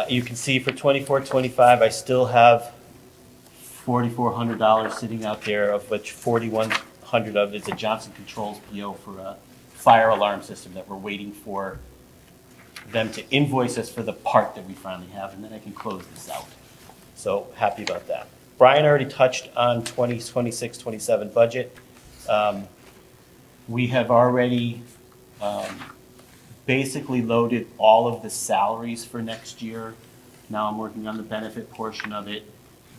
You can see for 24-25, I still have $4,400 sitting out there, of which $4,100 of it is a Johnson Controls PO for a fire alarm system that we're waiting for them to invoice us for the part that we finally have, and then I can close this out. So happy about that. Brian already touched on 2026-27 budget. We have already basically loaded all of the salaries for next year. Now I'm working on the benefit portion of it.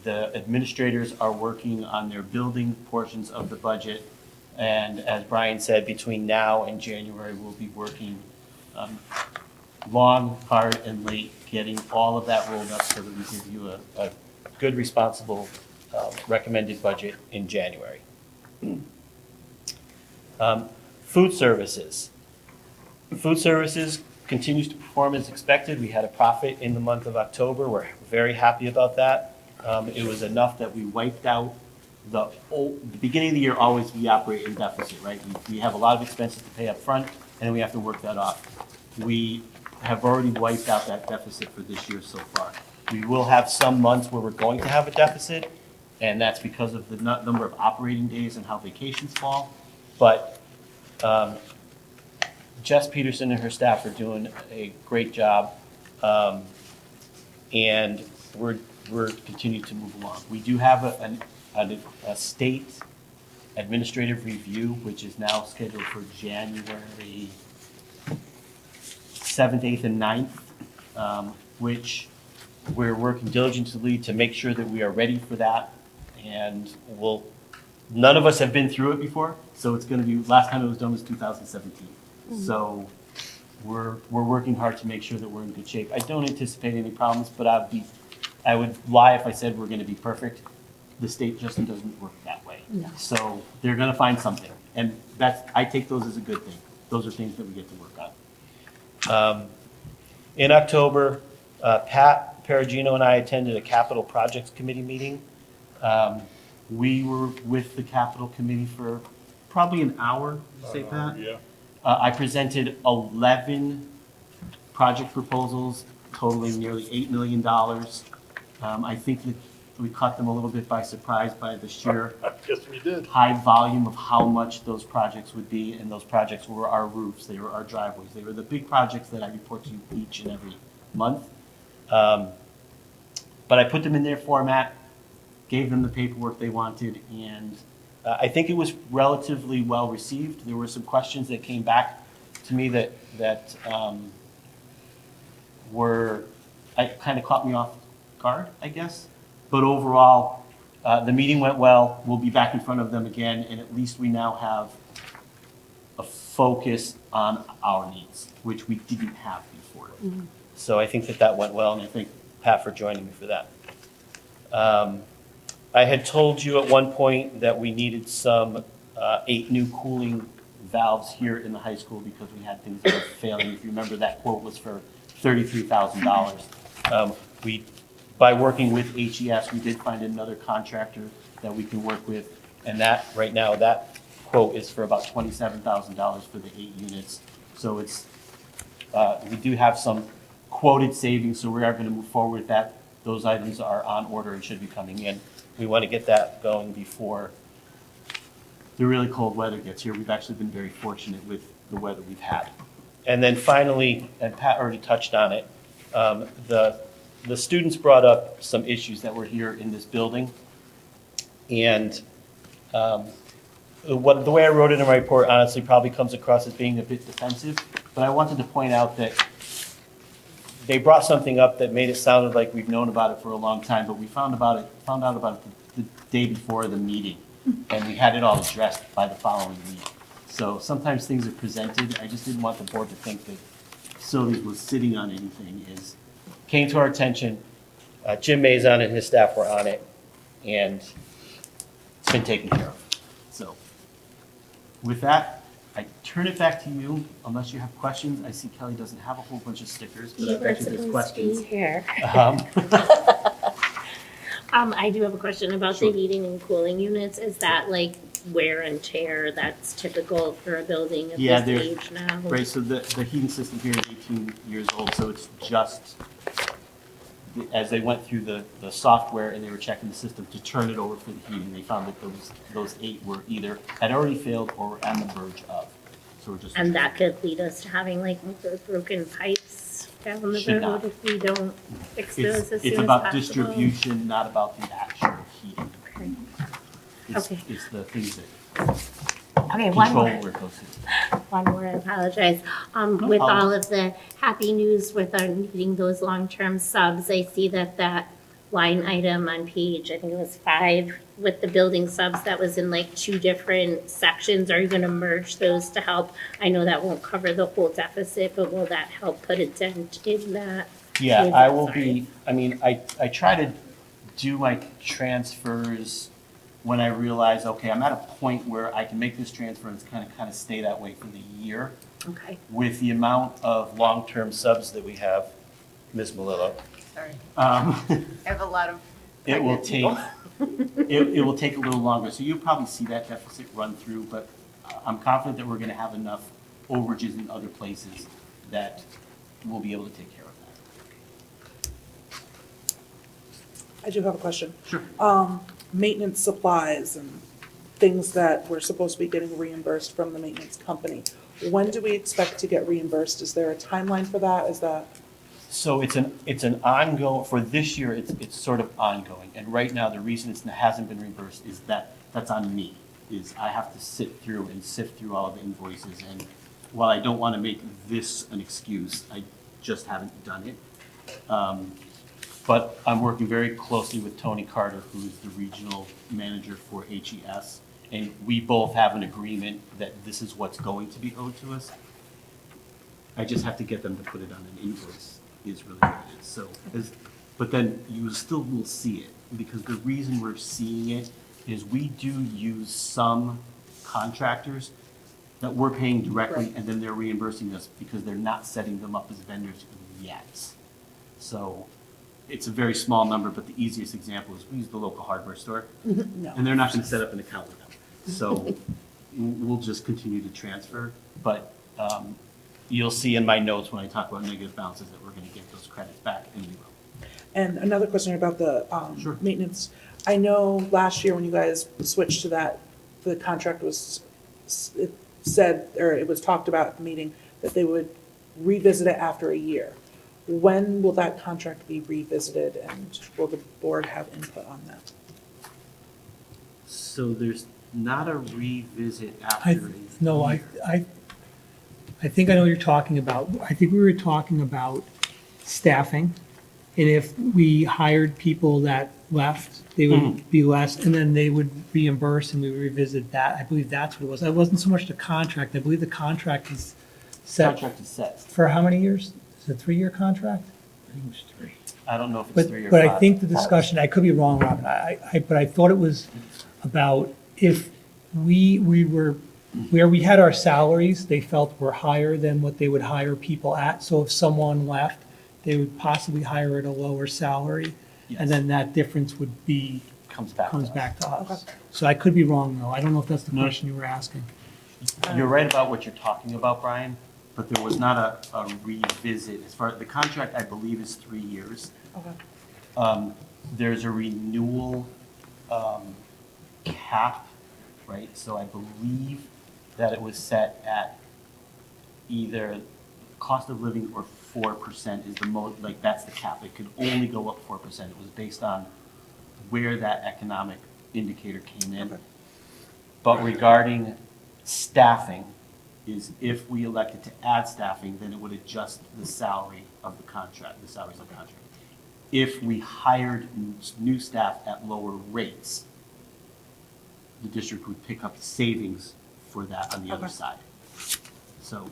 The administrators are working on their building portions of the budget. And as Brian said, between now and January, we'll be working long, hard, and late, getting all of that rolled up so that we give you a good, responsible, recommended budget in January. Food services. Food services continues to perform as expected. We had a profit in the month of October. We're very happy about that. It was enough that we wiped out the beginning of the year. Always we operate in deficit, right? We have a lot of expenses to pay up front, and then we have to work that off. We have already wiped out that deficit for this year so far. We will have some months where we're going to have a deficit, and that's because of the number of operating days and how vacations fall. But Jess Peterson and her staff are doing a great job, and we're continuing to move along. We do have a state administrative review, which is now scheduled for January 7th, 8th, and 9th, which we're working diligently to make sure that we are ready for that. And none of us have been through it before, so it's going to be, last time it was done was 2017. Mm-hmm. So we're working hard to make sure that we're in good shape. I don't anticipate any problems, but I would lie if I said we're going to be perfect. The state just doesn't work that way. No. So they're going to find something, and I take those as a good thing. Those are things that we get to work on. In October, Pat Perugino and I attended a capital projects committee meeting. We were with the capital committee for probably an hour, say Pat? Yeah. I presented 11 project proposals totaling nearly $8 million. I think that we caught them a little bit by surprise by the sheer Yes, we did. high volume of how much those projects would be, and those projects were our roofs, they were our driveways, they were the big projects that I report to you each and every month. But I put them in their format, gave them the paperwork they wanted, and I think it was relatively well received. There were some questions that came back to me that kind of caught me off guard, I guess. But overall, the meeting went well. We'll be back in front of them again, and at least we now have a focus on our needs, which we didn't have before. Mm-hmm. So I think that went well, and I thank Pat for joining me for that. I had told you at one point that we needed some 8 new cooling valves here in the high school because we had things that were failing. If you remember, that quote was for $33,000. We by working with HES, we did find another contractor that we can work with. And that, right now, that quote is for about $27,000 for the 8 units. So it's, we do have some quoted savings, so we are going to move forward with that. Those items are on order and should be coming in. We want to get that going before the really cold weather gets here. We've actually been very fortunate with the weather we've had. And then finally, and Pat already touched on it, the students brought up some issues that were here in this building. And the way I wrote it in my report honestly probably comes across as being a bit defensive, but I wanted to point out that they brought something up that made it sound like we've known about it for a long time, but we found out about it the day before the meeting, and we had it all addressed by the following week. So sometimes things are presented. I just didn't want the board to think that facilities was sitting on anything. Is came to our attention. Jim Mazon and his staff were on it, and it's been taken care of. So with that, I turn it back to you, unless you have questions. I see Kelly doesn't have a whole bunch of stickers, but I bet you there's questions. Here. Um, I do have a question about Sure. the heating and cooling units. Is that like wear and tear that's typical for a building of Yeah, this they're- age now? Right, so the heating system here is 18 years old, so it's just, as they went through the software and they were checking the system to turn it over for the heating, they found that those 8 were either had already failed or were on the verge of. So we're just. And that could lead us to having like broken pipes down the Should road not. if we don't fix those as soon as possible. It's about distribution, not about the actual heating. Okay. Okay. It's the things that Okay, one control more. where it goes to. One more, I apologize. With all of the happy news with our needing those long-term subs, I see that line item on page, I think it was 5, with the building subs, that was in like 2 different sections. Are you gonna merge those to help? I know that won't cover the whole deficit, but will that help put a dent in that? Yeah, Is I that- will sorry. be, I mean, I try to do my transfers when I realize, okay, I'm at a point where I can make this transfer and it's kind of stay that way for the year. Okay. With the amount of long-term subs that we have, Ms. Malillo, Sorry, um, I have a lot of it will pregnant take, people. it will take a little longer. So you'll probably see that deficit run through, but I'm confident that we're going to have enough overages in other places that we'll be able to take care of that. I do have a question. Sure. Maintenance supplies and things that we're supposed to be getting reimbursed from the maintenance company. When do we expect to get reimbursed? Is there a timeline for that? Is that? So it's an ongoing, for this year, it's sort of ongoing. And right now, the reason it hasn't been reimbursed is that's on me, is I have to sit through and sift through all of the invoices. And while I don't want to make this an excuse, I just haven't done it. But I'm working very closely with Tony Carter, who's the regional manager for HES. And we both have an agreement that this is what's going to be owed to us. I just have to get them to put it on an invoice, is really what it is. So, but then you still will see it, because the reason we're seeing it is we do use some contractors that we're paying directly, Right. and then they're reimbursing us because they're not setting them up as vendors yet. So it's a very small number, but the easiest example is we use the local hardware store, No. and they're not going to set up an account with them. So we'll just continue to transfer, but you'll see in my notes when I talk about negative balances that we're going to get those credits back, and we will. And another question about the Sure. maintenance. I know last year when you guys switched to that, the contract was, it said, or it was talked about at the meeting, that they would revisit it after a year. When will that contract be revisited, and will the board have input on that? So there's not a revisit I, after. no, I think I know what you're talking about. I think we were talking about staffing. And if we hired people that left, they would be less, and then they would reimburse and we would revisit that. I believe that's what it was. It wasn't so much the contract. I believe the contract is set Contract is set. for how many years? Is it a 3-year contract? I think it was 3. I don't know if it's But, 3 or 5. but I think the discussion, I could be wrong, Robin, but I thought it was about if we were, where we had our salaries, they felt were higher than what they would hire people at. So if someone left, they would possibly hire at a lower salary. Yes. and then that difference would be, Comes back to comes us. back to us. So I could be wrong, though. I don't know if that's the No. question you were asking. You're right about what you're talking about, Brian, but there was not a revisit. As far, the contract, I believe, is 3 years. Okay. There's a renewal cap, right? So I believe that it was set at either cost of living or 4% is the most, like, that's the cap. It could only go up 4%. It was based on where that economic indicator came in. But regarding staffing, is if we elected to add staffing, then it would adjust the salary of the contract, the salaries of the contract. If we hired new staff at lower rates, the district would pick up savings for that on the other Okay. side. So,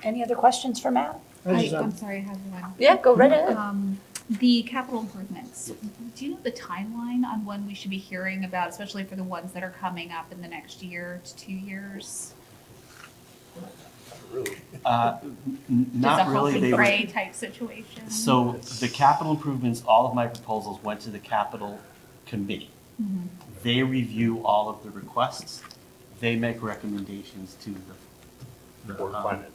Any other questions for Matt? I'm sorry, I have one. Yeah, go right ahead. The capital improvements, do you know the timeline on when we should be hearing about, especially for the ones that are coming up in the next year to 2 years? not really. Just a They hope were- and pray type situation? So the capital improvements, all of my proposals went to the capital committee. Mhm. They review all of the requests. They make recommendations to the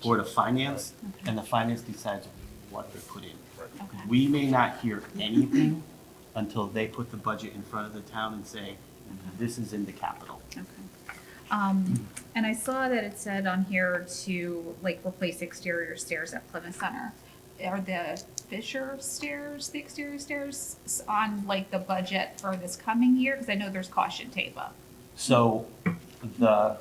Board of Finance, and the finance decides what they put in. Okay. We may not hear anything until they put the budget in front of the town and say, this is in the capital. Okay. And I saw that it said on here to like replace exterior stairs at Plymouth Center. Are the Fisher stairs, the exterior stairs on like the budget for this coming year? Because I know there's caution tape up. So I'll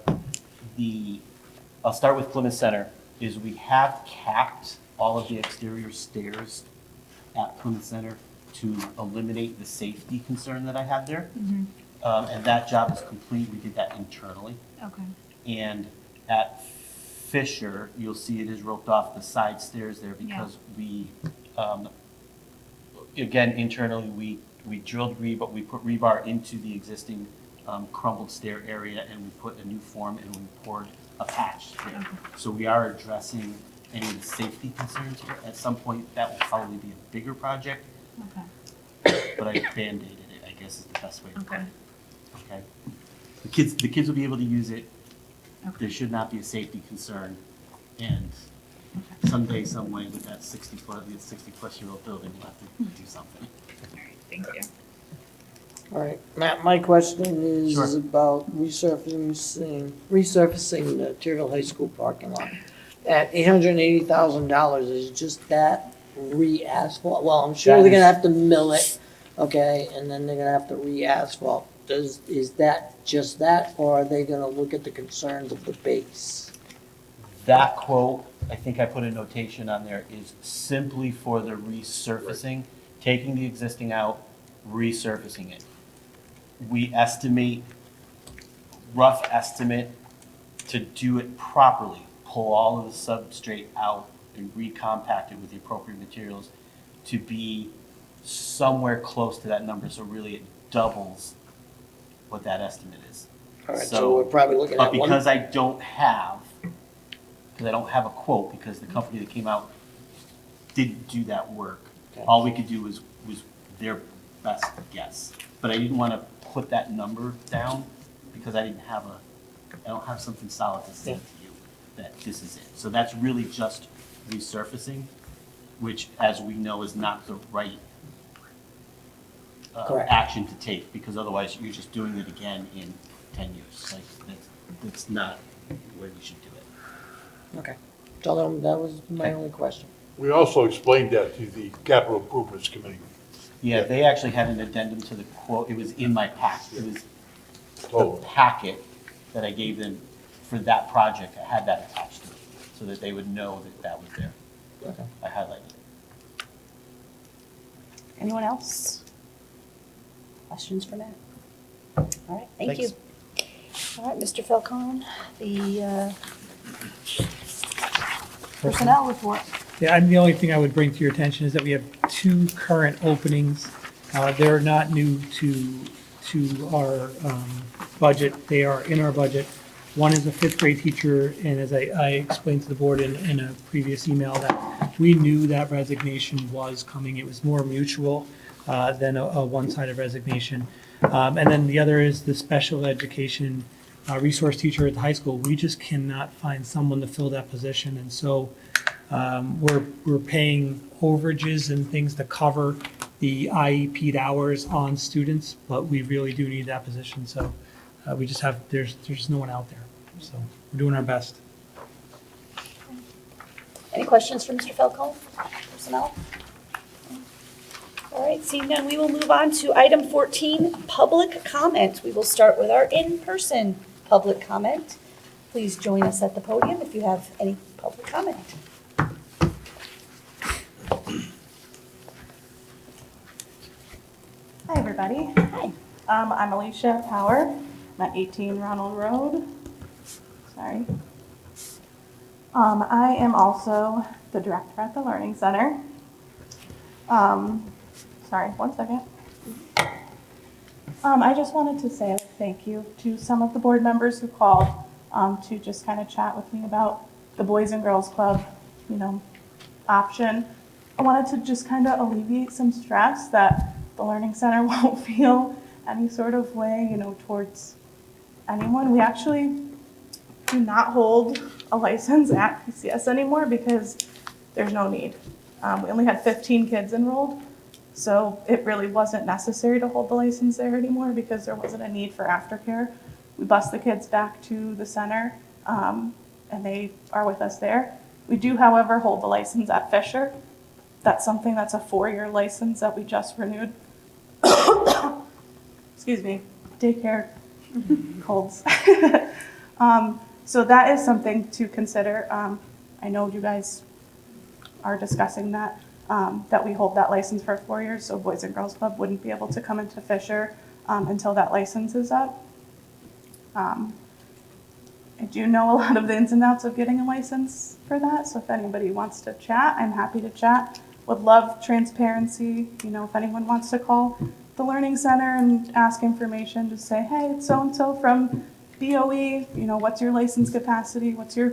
start with Plymouth Center, is we have capped all of the exterior stairs at Plymouth Center to eliminate the safety concern that I had there. And that job is complete. We did that internally. Okay. And at Fisher, you'll see it is roped off the side stairs there because we, again, internally, we drilled we put rebar into the existing crumbled stair area, and we put a new form and we poured a patch there. Okay. So we are addressing any of the safety concerns here. At some point, that will probably be a bigger project, Okay. but I Band-Aided it, I guess is the best way to put Okay. it. Okay? The kids will be able to use it. Okay. There should not be a safety concern. And someday, some way, with that 60-plus-year-old building, we'll have to do something. All right. Thank you. All right, Matt, my question is Sure. about resurfacing the Tyrrell High School parking lot. At $880,000, is just that re-asphalt? Well, I'm sure That they're gonna is- have to mill it, okay, and then they're gonna have to re-asphalt. Is that just that, or are they gonna look at the concerns of the base? That quote, I think I put a notation on there, is simply for the resurfacing, taking the existing out, resurfacing it. We estimate, rough estimate, to do it properly, pull all of the substrate out and recompact it with the appropriate materials to be somewhere close to that number. So really it doubles what that estimate is. All right, so we're probably looking But at one. because I don't have a quote, because the company that came out didn't do that work, Okay. all we could do was their best guess. But I didn't want to put that number down because I don't have something solid to say Yeah. to you that this is it. So that's really just resurfacing, which, as we know, is not the right Correct. action to take, because otherwise you're just doing it again in 10 years. Like, that's not where we should do it. Okay, so that was my only question. We also explained that to the Capital Improvements Committee. Yeah, they actually had an addendum to the quote. It was in my pack. It was the Oh, packet that I gave them for that project. I had that attached to it so that they would know that that was there. Okay. I highlighted it. Anyone else? Questions for Matt? All right, thank you. All right, Mr. Falcone, the personnel report. Yeah, and the only thing I would bring to your attention is that we have 2 current openings. They're not new to our budget. They are in our budget. One is a 5th grade teacher, and as I explained to the board in a previous email, that we knew that resignation was coming. It was more mutual than a one-sided resignation. And then the other is the special education resource teacher at the high school. We just cannot find someone to fill that position. And so we're paying overages and things to cover the IEP'd hours on students, but we really do need that position. So we just have, there's no one out there. So we're doing our best. Any questions for Mr. Falcone? Personnel? All right, seeing none, we will move on to item 14, public comment. We will start with our in-person public comment. Please join us at the podium if you have any public comment. Hi, everybody. Hi. I'm Alicia Power. I'm at 18 Ronald Road. Sorry. I am also the director at the Learning Center. Sorry, one second. I just wanted to say thank you to some of the board members who called to just kind of chat with me about the Boys and Girls Club, option. I wanted to just kind of alleviate some stress that the Learning Center won't feel any sort of way, towards anyone. We actually do not hold a license at PCS anymore because there's no need. We only had 15 kids enrolled, so it really wasn't necessary to hold the license there anymore because there wasn't a need for aftercare. We bus the kids back to the center, and they are with us there. We do, however, hold the license at Fisher. That's something that's a 4-year license that we just renewed. Excuse me, daycare colds. So that is something to consider. I know you guys are discussing that, that we hold that license for 4 years, so Boys and Girls Club wouldn't be able to come into Fisher until that license is up. I do know a lot of the ins and outs of getting a license for that, so if anybody wants to chat, I'm happy to chat. Would love transparency, if anyone wants to call the Learning Center and ask information, just say, hey, it's so-and-so from BOE, what's your license capacity, what's your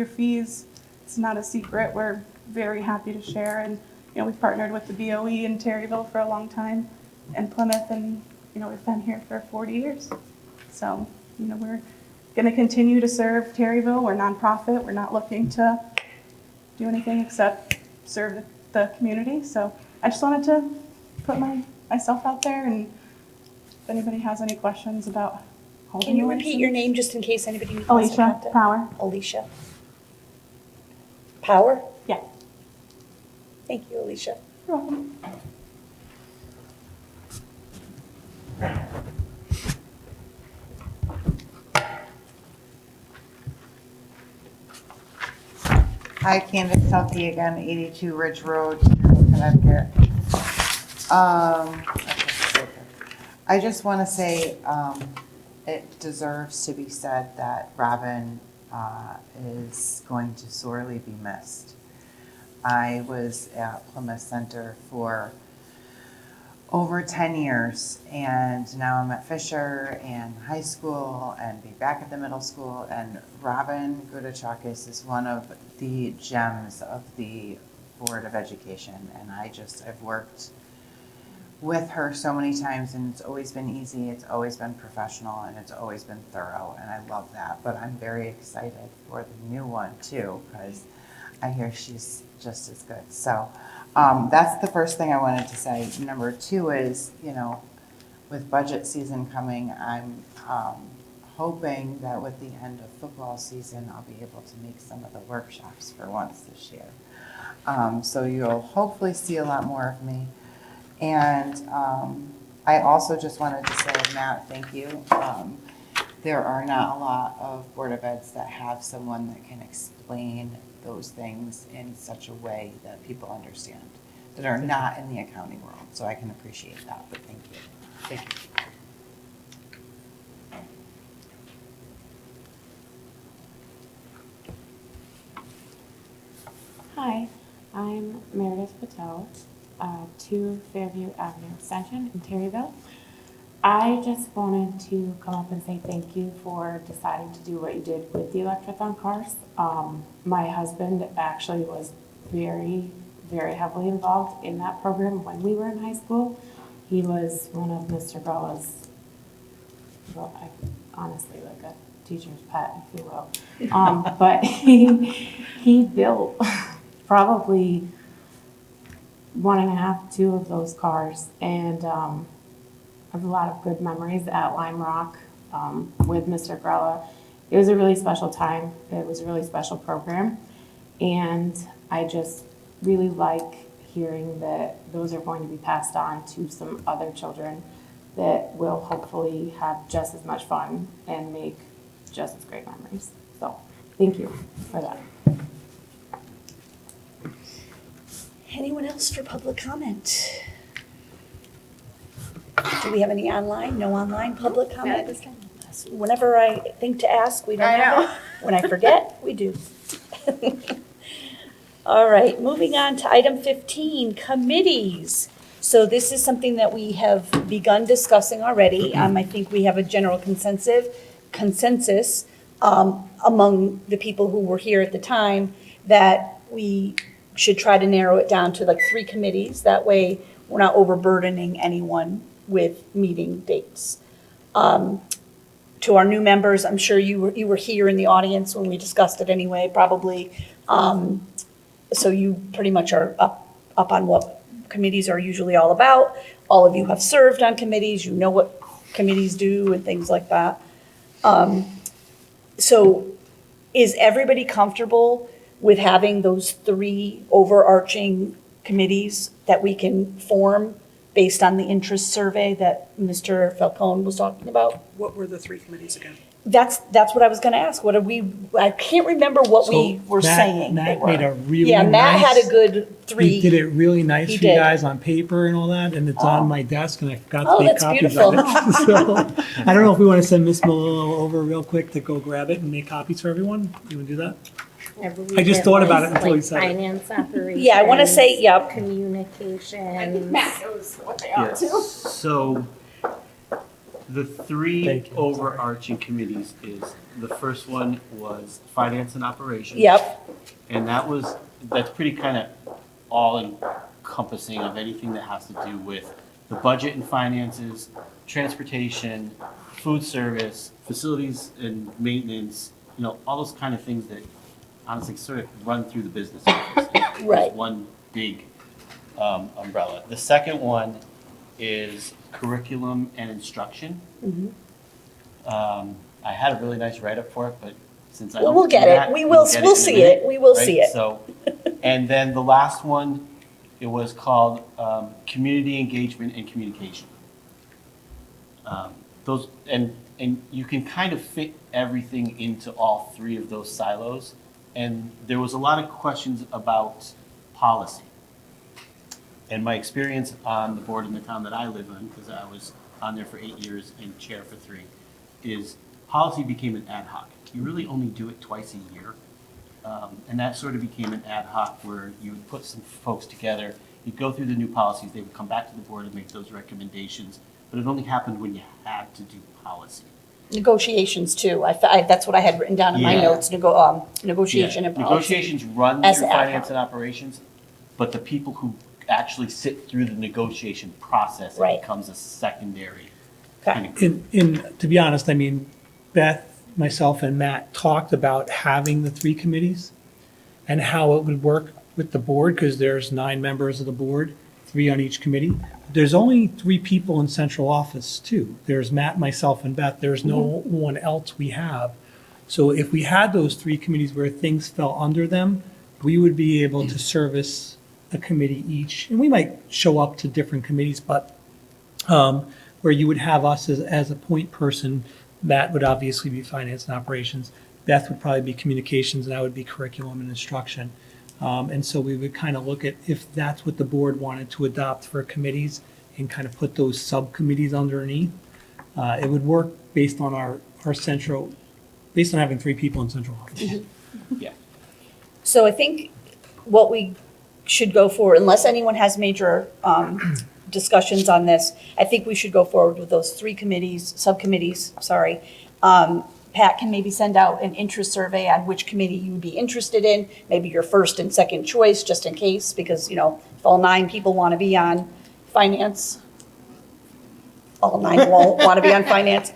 fees? It's not a secret, we're very happy to share, and, we've partnered with the BOE in Terryville for a long time, and Plymouth, and, we've been here for 40 years. So, we're gonna continue to serve Terryville. We're nonprofit. We're not looking to do anything except serve the community. So I just wanted to put myself out there, and if anybody has any questions about holding Can you a repeat license. your name just in case anybody wants to Alicia contact? Power. Alicia. Power? Yeah. Thank you, Alicia. You're welcome. Hi, Candace Southey again, 82 Ridge Road, Connecticut. I just want to say it deserves to be said that Robin is going to sorely be missed. I was at Plymouth Center for over 10 years, and now I'm at Fisher and high school and be back at the middle school, and Robin Gudachakis is one of the gems of the Board of Education, and I've worked with her so many times, and it's always been easy, it's always been professional, and it's always been thorough, and I love that. But I'm very excited for the new one too, because I hear she's just as good. So that's the first thing I wanted to say. Number two is, with budget season coming, I'm hoping that with the end of football season, I'll be able to make some of the workshops for once this year. So you'll hopefully see a lot more of me. And I also just wanted to say, Matt, thank you. There are not a lot of Board of Eds that have someone that can explain those things in such a way that people understand, that are not in the accounting world. So I can appreciate that, but thank you. Thank you. Hi, I'm Meredith Patel, 2 Fairview Avenue Extension in Terryville. I just wanted to come up and say thank you for deciding to do what you did with the electric on cars. My husband actually was very, very heavily involved in that program when we were in high school. He was one of Mr. Bella's, well, honestly, like a teacher's pet, if you will. But he built probably 1.5, 2 of those cars, and I have a lot of good memories at Lime Rock with Mr. Grella. It was a really special time. It was a really special program, and I just really like hearing that those are going to be passed on to some other children that will hopefully have just as much fun and make just as great memories. So, thank you for that. Anyone else for public comment? Do we have any online? No online public comment? Whenever I think to ask, we don't have it. When I forget, we do. All right, moving on to item 15, committees. So this is something that we have begun discussing already. I think we have a general consensus among the people who were here at the time that we should try to narrow it down to like 3 committees. That way, we're not overburdening anyone with meeting dates. To our new members, I'm sure you were here in the audience when we discussed it anyway, probably. So you pretty much are up on what committees are usually all about. All of you have served on committees. You know what committees do and things like that. So is everybody comfortable with having those 3 overarching committees that we can form based on the interest survey that Mr. Falcone was talking about? What were the 3 committees again? That's what I was gonna ask. What are we, I can't remember what we were saying they Matt were. made a really Yeah, Matt had nice- a good 3. He did it really nice He for you did. guys on paper and all that, and it's on my desk, and I forgot Oh, to make that's copies beautiful. of it. So, I don't know if we want to send Miss Malillo over real quick to go grab it and make copies for everyone. You want to do that? believe I just thought about it was, until you like, said it. Finance operations. Yeah, I wanna say, yep. Communications. Matt knows what they Yes, so the 3 Thank you. overarching committees is, the first one was finance and operations. Yep, And that's pretty kind of all encompassing of anything that has to do with the budget and finances, transportation, food service, facilities and maintenance, all those kind of things that honestly sort of run through the business office. It's Right. one big umbrella. The second one is curriculum and instruction. I had a really nice write-up for it, but since I Well, don't we'll do get it. that, We'll get in a see minute, it. We will right? see it. So, and then the last one, it was called community engagement and communication. Those and you can kind of fit everything into all 3 of those silos. And there was a lot of questions about policy. And my experience on the board in the town that I live in, because I was on there for 8 years and chair for 3, is policy became an ad hoc. You really only do it twice a year. And that sort of became an ad hoc where you would put some folks together, you'd go through the new policies, they would come back to the board and make those recommendations. But it only happened when you had to do policy. negotiations too. That's what I had written down in my Yeah. notes, negotiation Yeah, and policy. negotiations run As through ad hoc. finance and operations, but the people who actually sit through the negotiation process, Right. it becomes a secondary. Okay. kind of- To be honest, I mean, Beth, myself, and Matt talked about having the 3 committees and how it would work with the board, because there's 9 members of the board, 3 on each committee. There's only 3 people in central office too. There's Matt, myself, and Beth. There's no one else we have. So if we had those 3 committees where things fell under them, we would be able to service a committee each. And we might show up to different committees, but where you would have us as a point person. Matt would obviously be finance and operations. Beth would probably be communications, and I would be curriculum and instruction. And so we would kind of look at if that's what the board wanted to adopt for committees and kind of put those subcommittees underneath. It would work based on our central, based on having 3 people in central office. Yeah. So I think what we should go for, unless anyone has major discussions on this, I think we should go forward with those 3 committees, subcommittees, sorry, Pat can maybe send out an interest survey on which committee you would be interested in, maybe your first and second choice, just in case, because, you know, if all 9 people want to be on finance, all 9 won't want to be on finance.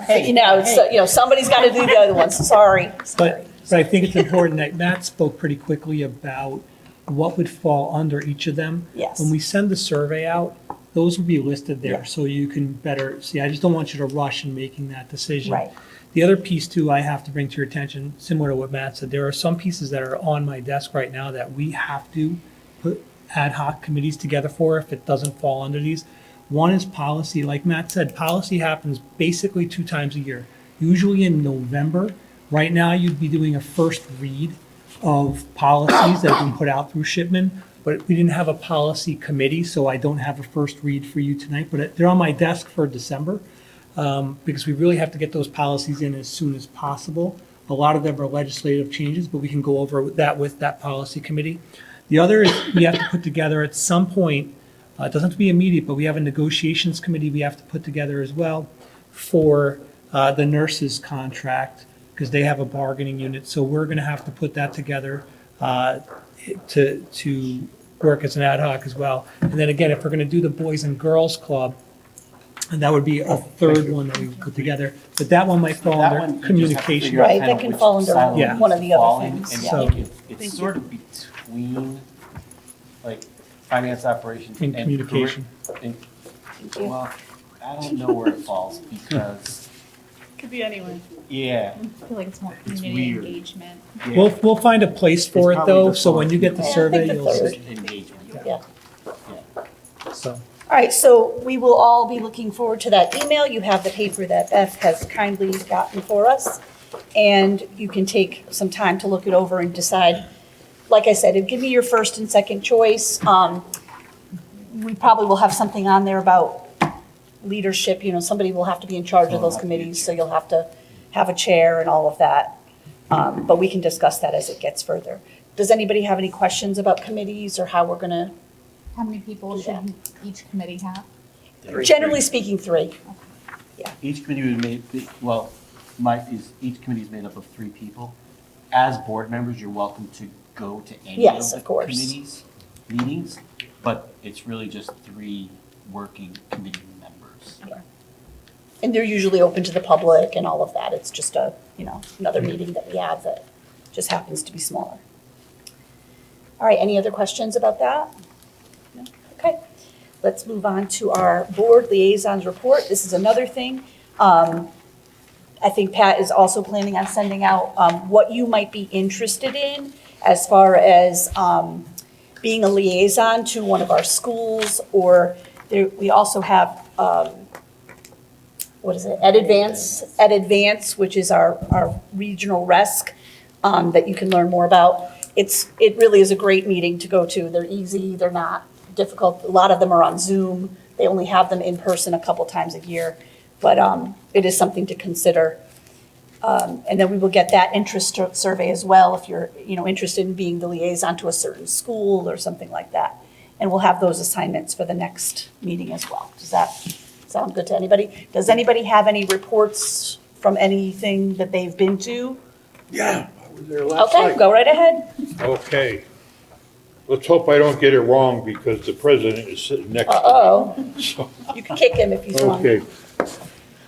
You know, so, you know, somebody's got to do the other ones, sorry. But I think it's important that Matt spoke pretty quickly about what would fall under each of them. Yes. When we send the survey out, those will be listed Yeah. there, so you can better see. I just don't want you to rush in making that decision. Right. The other piece too, I have to bring to your attention, similar to what Matt said, there are some pieces that are on my desk right now that we have to put ad hoc committees together for if it doesn't fall under these. One is policy. Like Matt said, policy happens basically 2 times a year, usually in November. Right now, you'd be doing a first read of policies that have been put out through Shipman, but we didn't have a policy committee, so I don't have a first read for you tonight, but they're on my desk for December, because we really have to get those policies in as soon as possible. A lot of them are legislative changes, but we can go over that with that policy committee. The other is we have to put together at some point, it doesn't have to be immediate, but we have a negotiations committee we have to put together as well for the nurses' contract, because they have a bargaining unit. So we're going to have to put that together to work as an ad hoc as well. And then again, if we're going to do the Boys and Girls Club, and that would be a third one that we would put together. But that one might fall That under one, you just have to communication. figure out Right, kind that of can which fall under silo Yeah. one of the other fall in, things, and yeah. So- it's sort of between, like, finance operations And communication. and- Well, I don't know where it falls, because, Could be anywhere. yeah, I feel like it's more It's community weird. engagement. yeah. We'll find a place for It's it though, probably so when you get the Yeah, I survey, think the you'll third. see. Engagement. Yeah. So, All right, so we will all be looking forward to that email. You have the paper that Beth has kindly gotten for us. And you can take some time to look it over and decide. Like I said, give me your first and second choice. We probably will have something on there about leadership, you know, somebody will have to be in charge of those committees, so you'll have to have a chair and all of that. But we can discuss that as it gets further. Does anybody have any questions about committees or how we're gonna, How many people should each committee have? generally speaking, 3? Each committee was made, well, each committee is made up of 3 people. As board members, you're welcome to go to any Yes, of of the course. committees' meetings, but it's really just 3 working committee members. And they're usually open to the public and all of that. It's just a, you know, another meeting that we have that just happens to be smaller. All right, any other questions about that? No? Okay, let's move on to our board liaisons report. This is another thing. I think Pat is also planning on sending out what you might be interested in as far as being a liaison to one of our schools, or we also have what is it, Ed Advance, which is our regional RESC that you can learn more about. It really is a great meeting to go to. They're easy, they're not difficult. A lot of them are on Zoom. They only have them in person a couple times a year, but it is something to consider. And then we will get that interest survey as well if you're, you know, interested in being the liaison to a certain school or something like that. And we'll have those assignments for the next meeting as well. Does that sound good to anybody? Does anybody have any reports from anything that they've been to? Yeah, I was there last Okay, night. go right ahead. Okay. Let's hope I don't get it wrong because the president is sitting next to me. Uh-oh. So, You can kick him if he's wrong. okay.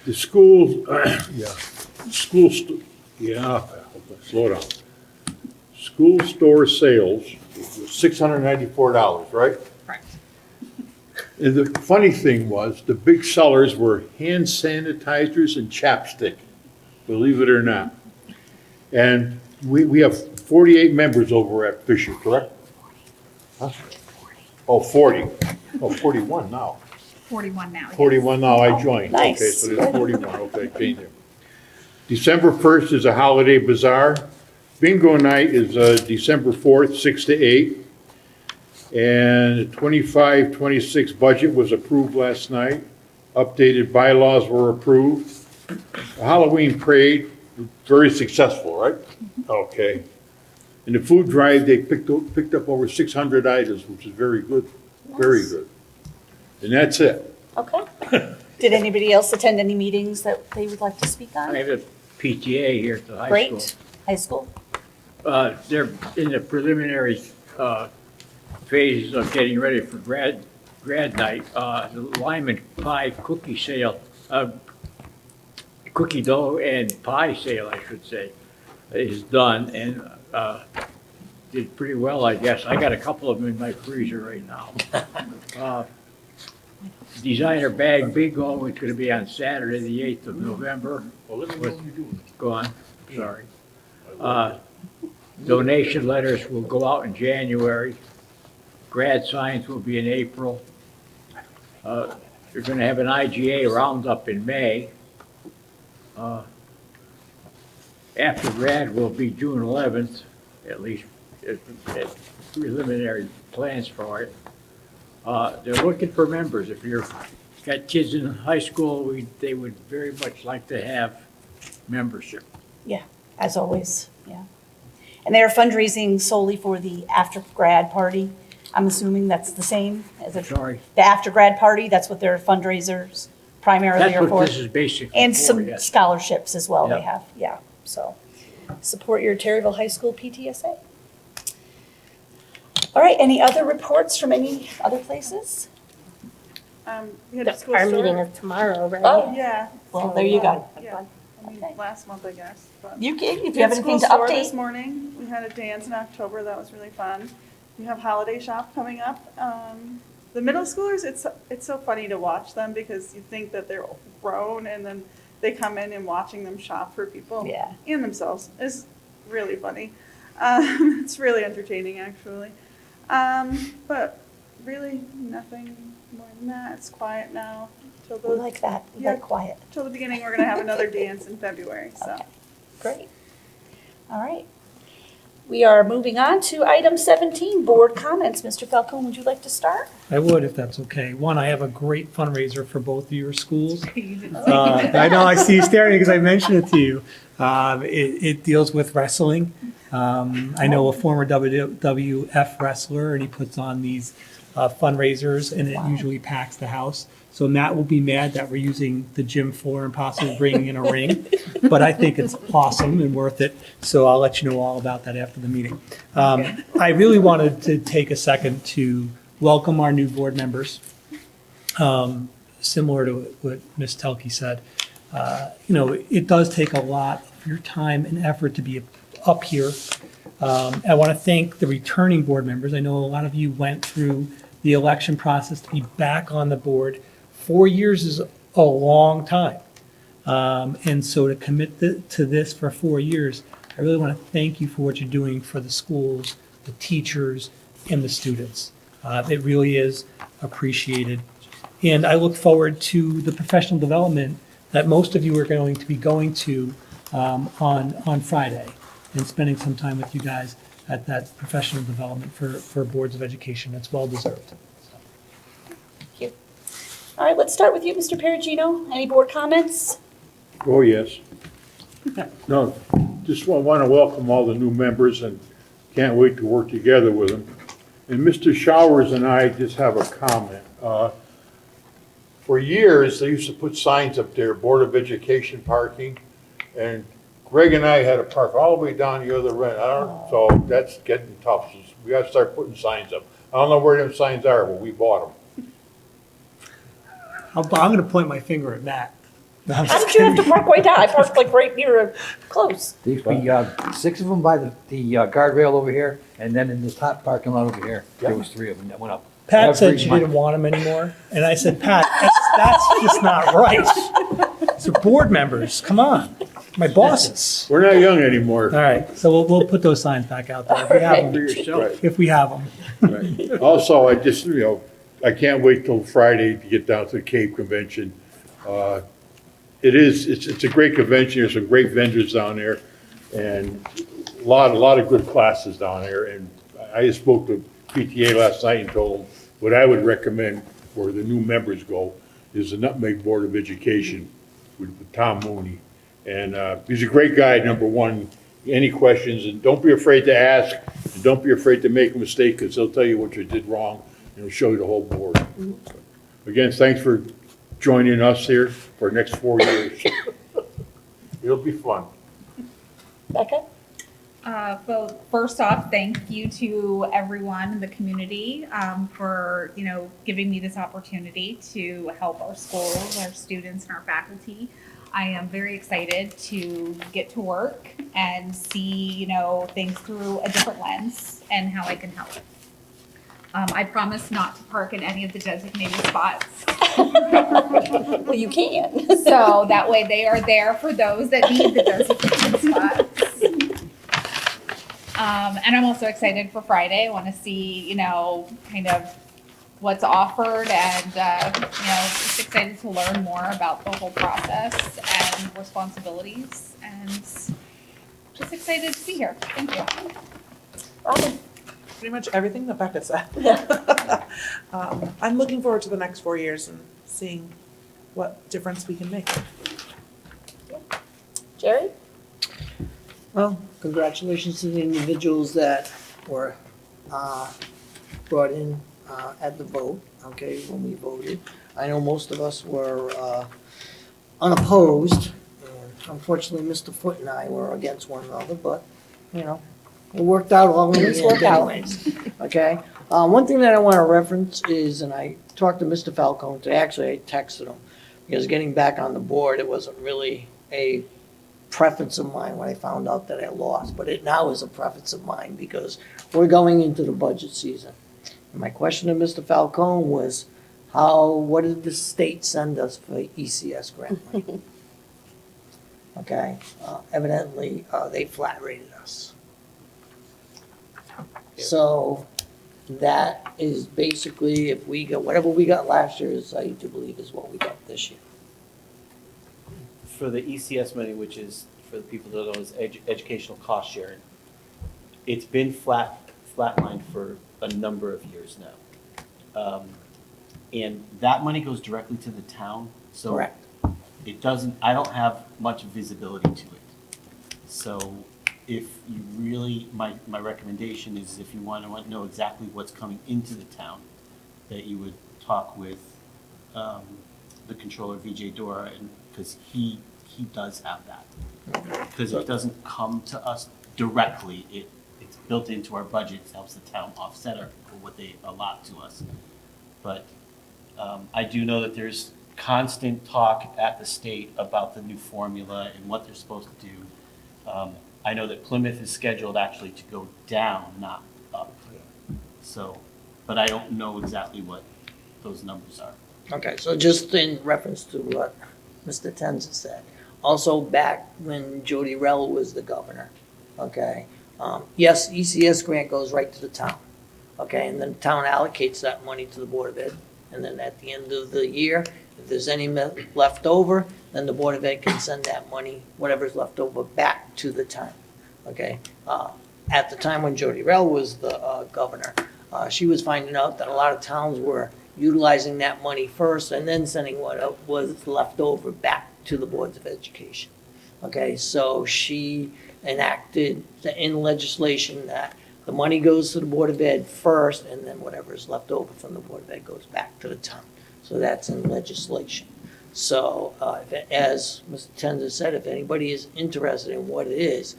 The schools, slow down. School store sales, $694, right? Correct. And the funny thing was, the big sellers were hand sanitizers and chapstick, believe it or not. And we have 48 members over at Fisher, correct? Huh? Oh, 40. Oh, 41 now. 41 now. yes. 41 now, I joined. Nice. Okay, so there's 41, okay, changed it. December 1st is a holiday bazaar. Bingo night is December 4th, 6 to 8. And the 25-26 budget was approved last night. Updated bylaws were approved. The Halloween parade, very successful, right? Okay. And the food drive, they picked up over 600 items, which is very good, very good. And that's it. Okay. Did anybody else attend any meetings that they would like to speak on? I have PTA here at the high school. Great. High school? They're in the preliminary phases of getting ready for grad night. The Lyman pie cookie sale, cookie dough and pie sale, I should say, is done and did pretty well, I guess. I got a couple of them in my freezer right now. Designer bag bingo is going to be on Saturday, the 8th of November. Well, let me know when you do it. Go on, sorry. Donation letters will go out in January. Grad signs will be in April. You're going to have an IGA roundup in May. After grad will be June 11th, at least at preliminary plans for it. They're looking for members. If you've got kids in high school, they would very much like to have membership. Yeah, as always, yeah. And they're fundraising solely for the after-grad party. I'm assuming that's the same as it. Sorry. The after-grad party, that's what their fundraisers primarily are That's for. what this is basically And for, some yes. scholarships as well they Yeah. have, yeah. So support your Terryville High School PTSA. All right, any other reports from any other places? We had a school Our store. meeting is tomorrow, right? Oh, Yeah. well, there you go. Yeah, I mean, last month, I guess, but. You can, if We you have had anything to school store This update. morning, we had a dance in October, that was really fun. We have holiday shop coming up. The middle schoolers, it's so funny to watch them because you think that they're grown and then they come in and watching them shop for people. Yeah. And themselves is really funny. It's really entertaining, actually. But really nothing more than that. It's quiet now. Till We the, like that, we Yeah. like quiet. till the beginning, we're gonna have another dance in February, so. Okay. Great. All right. We are moving on to item 17, board comments. Mr. Falcone, would you like to start? I would, if that's okay. One, I have a great fundraiser for both of your schools. You didn't I know, I see you staring because I mentioned it to you. It deals with wrestling. I know a former WWF wrestler, and he puts on these fundraisers, and it usually packs the house. So Matt will be mad that we're using the gym floor and possibly bringing in a ring, but I think it's awesome and worth it. So I'll let you know all about that after the meeting. I really wanted to take a second to welcome our new board members. Similar to what Ms. Telke said, it does take a lot of your time and effort to be up here. I want to thank the returning board members. I know a lot of you went through the election process to be back on the board. 4 years is a long time. And so to commit to this for 4 years, I really want to thank you for what you're doing for the schools, the teachers, and the students. It really is appreciated. And I look forward to the professional development that most of you are going to be going to on Friday and spending some time with you guys at that professional development for boards of education. It's well deserved. Thank you. All right, let's start with you, Mr. Perugino. Any board comments? Oh, yes. No, just want to welcome all the new members and can't wait to work together with them. And Mr. Showers and I just have a comment. For years, they used to put signs up there, Board of Education parking, and Greg and I had to park all the way down the other end. So that's getting tough. So we got to start putting signs up. I don't know where them signs are, but we bought them. I'm going to point my finger at Matt. No, I'm How just did you have to kidding. park way down? I parked like right near close. There used to be 6 of them by the guardrail over here, and then in the top parking lot over here, there was 3 of them that went up. Pat said Every she month. didn't want him anymore, and I said, Pat, that's just not right. So board members, come on, my bosses. We're not young anymore. All right, so we'll put those signs back out there if we have For them. yourself. If we have them. Right. Also, I just, I can't wait till Friday to get down to the Cape Convention. It's a great convention. There's some great vendors down there and a lot of good classes down there. And I just spoke to PTA last night and told them what I would recommend where the new members go is the Nutmeg Board of Education with Tom Mooney. And he's a great guy, number one. Any questions, and don't be afraid to ask, and don't be afraid to make a mistake, because he'll tell you what you did wrong, and he'll show you the whole board. Again, thanks for joining us here for the next 4 years. It'll be fun. Becca? Well, first off, thank you to everyone in the community for, giving me this opportunity to help our schools, our students, and our faculty. I am very excited to get to work and see, things through a different lens and how I can help. I promise not to park in any of the designated spots. Well, you can. So that way they are there for those that need the designated spots. And I'm also excited for Friday. I want to see, kind of what's offered and, just excited to learn more about the whole process and responsibilities and just excited to be here. Thank you. Robin? Pretty much everything that Becca said. I'm looking forward to the next 4 years and seeing what difference we can make. Jerry? Well, congratulations to the individuals that were brought in at the vote, okay, when we voted. I know most of us were unopposed. And unfortunately, Mr. Foote and I were against one another, but, it worked out all in the Things work end out. anyways, okay? One thing that I want to reference is, and I talked to Mr. Falcone today, actually I texted him, because getting back on the board, it wasn't really a preference of mine when I found out that I lost, but it now is a preference of mine because we're going into the budget season. And my question to Mr. Falcone was, what did the state send us for ECS grant money? Okay, evidently, they flat rated us. So that is basically, if we got, whatever we got last year is, I do believe, is what we got this year. For the ECS money, which is, for the people that don't know, is educational cost sharing, it's been flatlined for a number of years now. And that money goes directly to the town, so Correct. it doesn't, I don't have much visibility to it. So if you really, my recommendation is if you want to know exactly what's coming into the town, that you would talk with the controller, VJ Dora, and because he does have that. Because it doesn't come to us directly, it's built into our budget, it helps the town offset what they allot to us. But I do know that there's constant talk at the state about the new formula and what they're supposed to do. I know that Plymouth is scheduled actually to go down, not up. So, but I don't know exactly what those numbers are. Okay, so just in reference to what Mr. Tenza said, also back when Jody Rell was the governor, okay, yes, ECS grant goes right to the town, okay, and then the town allocates that money to the Board of Ed, and then at the end of the year, if there's any left over, then the Board of Ed can send that money, whatever's left over, back to the town, okay? At the time when Jody Rell was the governor, she was finding out that a lot of towns were utilizing that money first and then sending what was left over back to the boards of education. Okay, so she enacted in legislation that the money goes to the Board of Ed first, and then whatever is left over from the Board of Ed goes back to the town. So that's in legislation. So as Mr. Tenza said, if anybody is interested in what it is,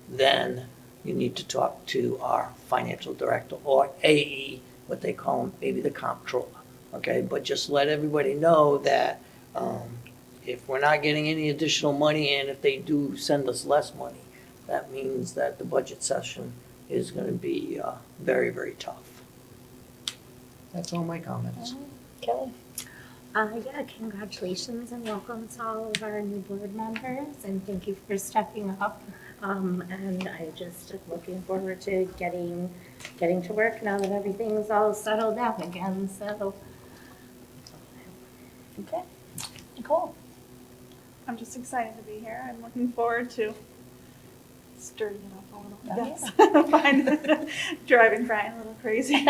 then you need to talk to our financial director or AE, what they call him, maybe the comptroller. Okay, but just let everybody know that if we're not getting any additional money, and if they do send us less money, that means that the budget session is going to be very, very tough. That's all my comments. Kelly? Yeah, congratulations and welcome to all of our new board members, and thank you for stepping up. And I just am looking forward to getting to work now that everything's all settled down again, so. Okay. Nicole? I'm just excited to be here. I'm looking forward to stirring it up a little bit. Driving Brian a little crazy.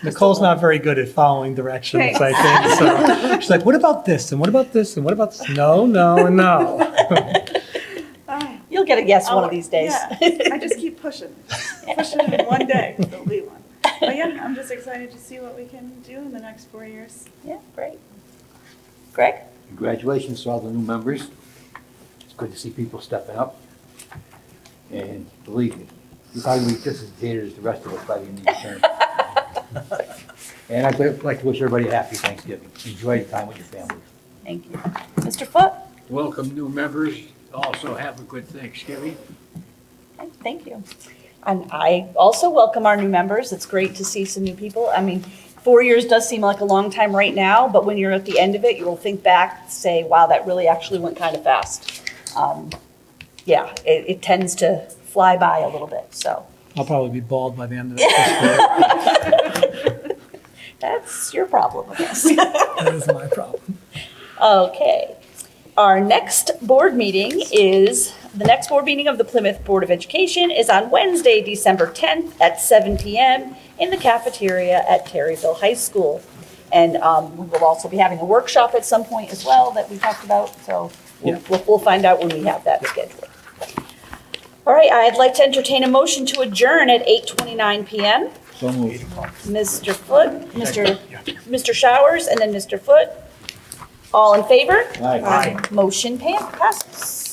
Nicole's not very good at following directions, I think. So she's like, what about this? And what about this? And what about this? No, no, and no. You'll get a yes one of these days. Yeah, I just keep pushing. Pushing it one day, there'll be one. But yeah, I'm just excited to see what we can do in the next 4 years. Yeah, great. Greg? Congratulations to all the new members. It's good to see people stepping up. And believe me, you'll probably be just as jaded as the rest of us by the end of your term. And I'd like to wish everybody a happy Thanksgiving. Enjoy your time with your family. Thank you. Mr. Foot? Welcome new members. Also have a good Thanksgiving. Okay, thank you. And I also welcome our new members. It's great to see some new people. I mean, 4 years does seem like a long time right now, but when you're at the end of it, you will think back, say, wow, that really actually went kind of fast. Yeah, it tends to fly by a little bit, so. I'll probably be bald by the end of it. That's your problem, I guess. That is my problem. Okay. Our next board meeting the next board meeting of the Plymouth Board of Education is on Wednesday, December 10th at 7 p.m. in the cafeteria at Terryville High School. And we will also be having a workshop at some point as well that we talked about, so we'll find out when we have that scheduled. All right, I'd like to entertain a motion to adjourn at 8:29 p.m. So moved. Mr. Foot, Mr. Showers, and then Mr. Foot. All in favor? Aye. Motion passes.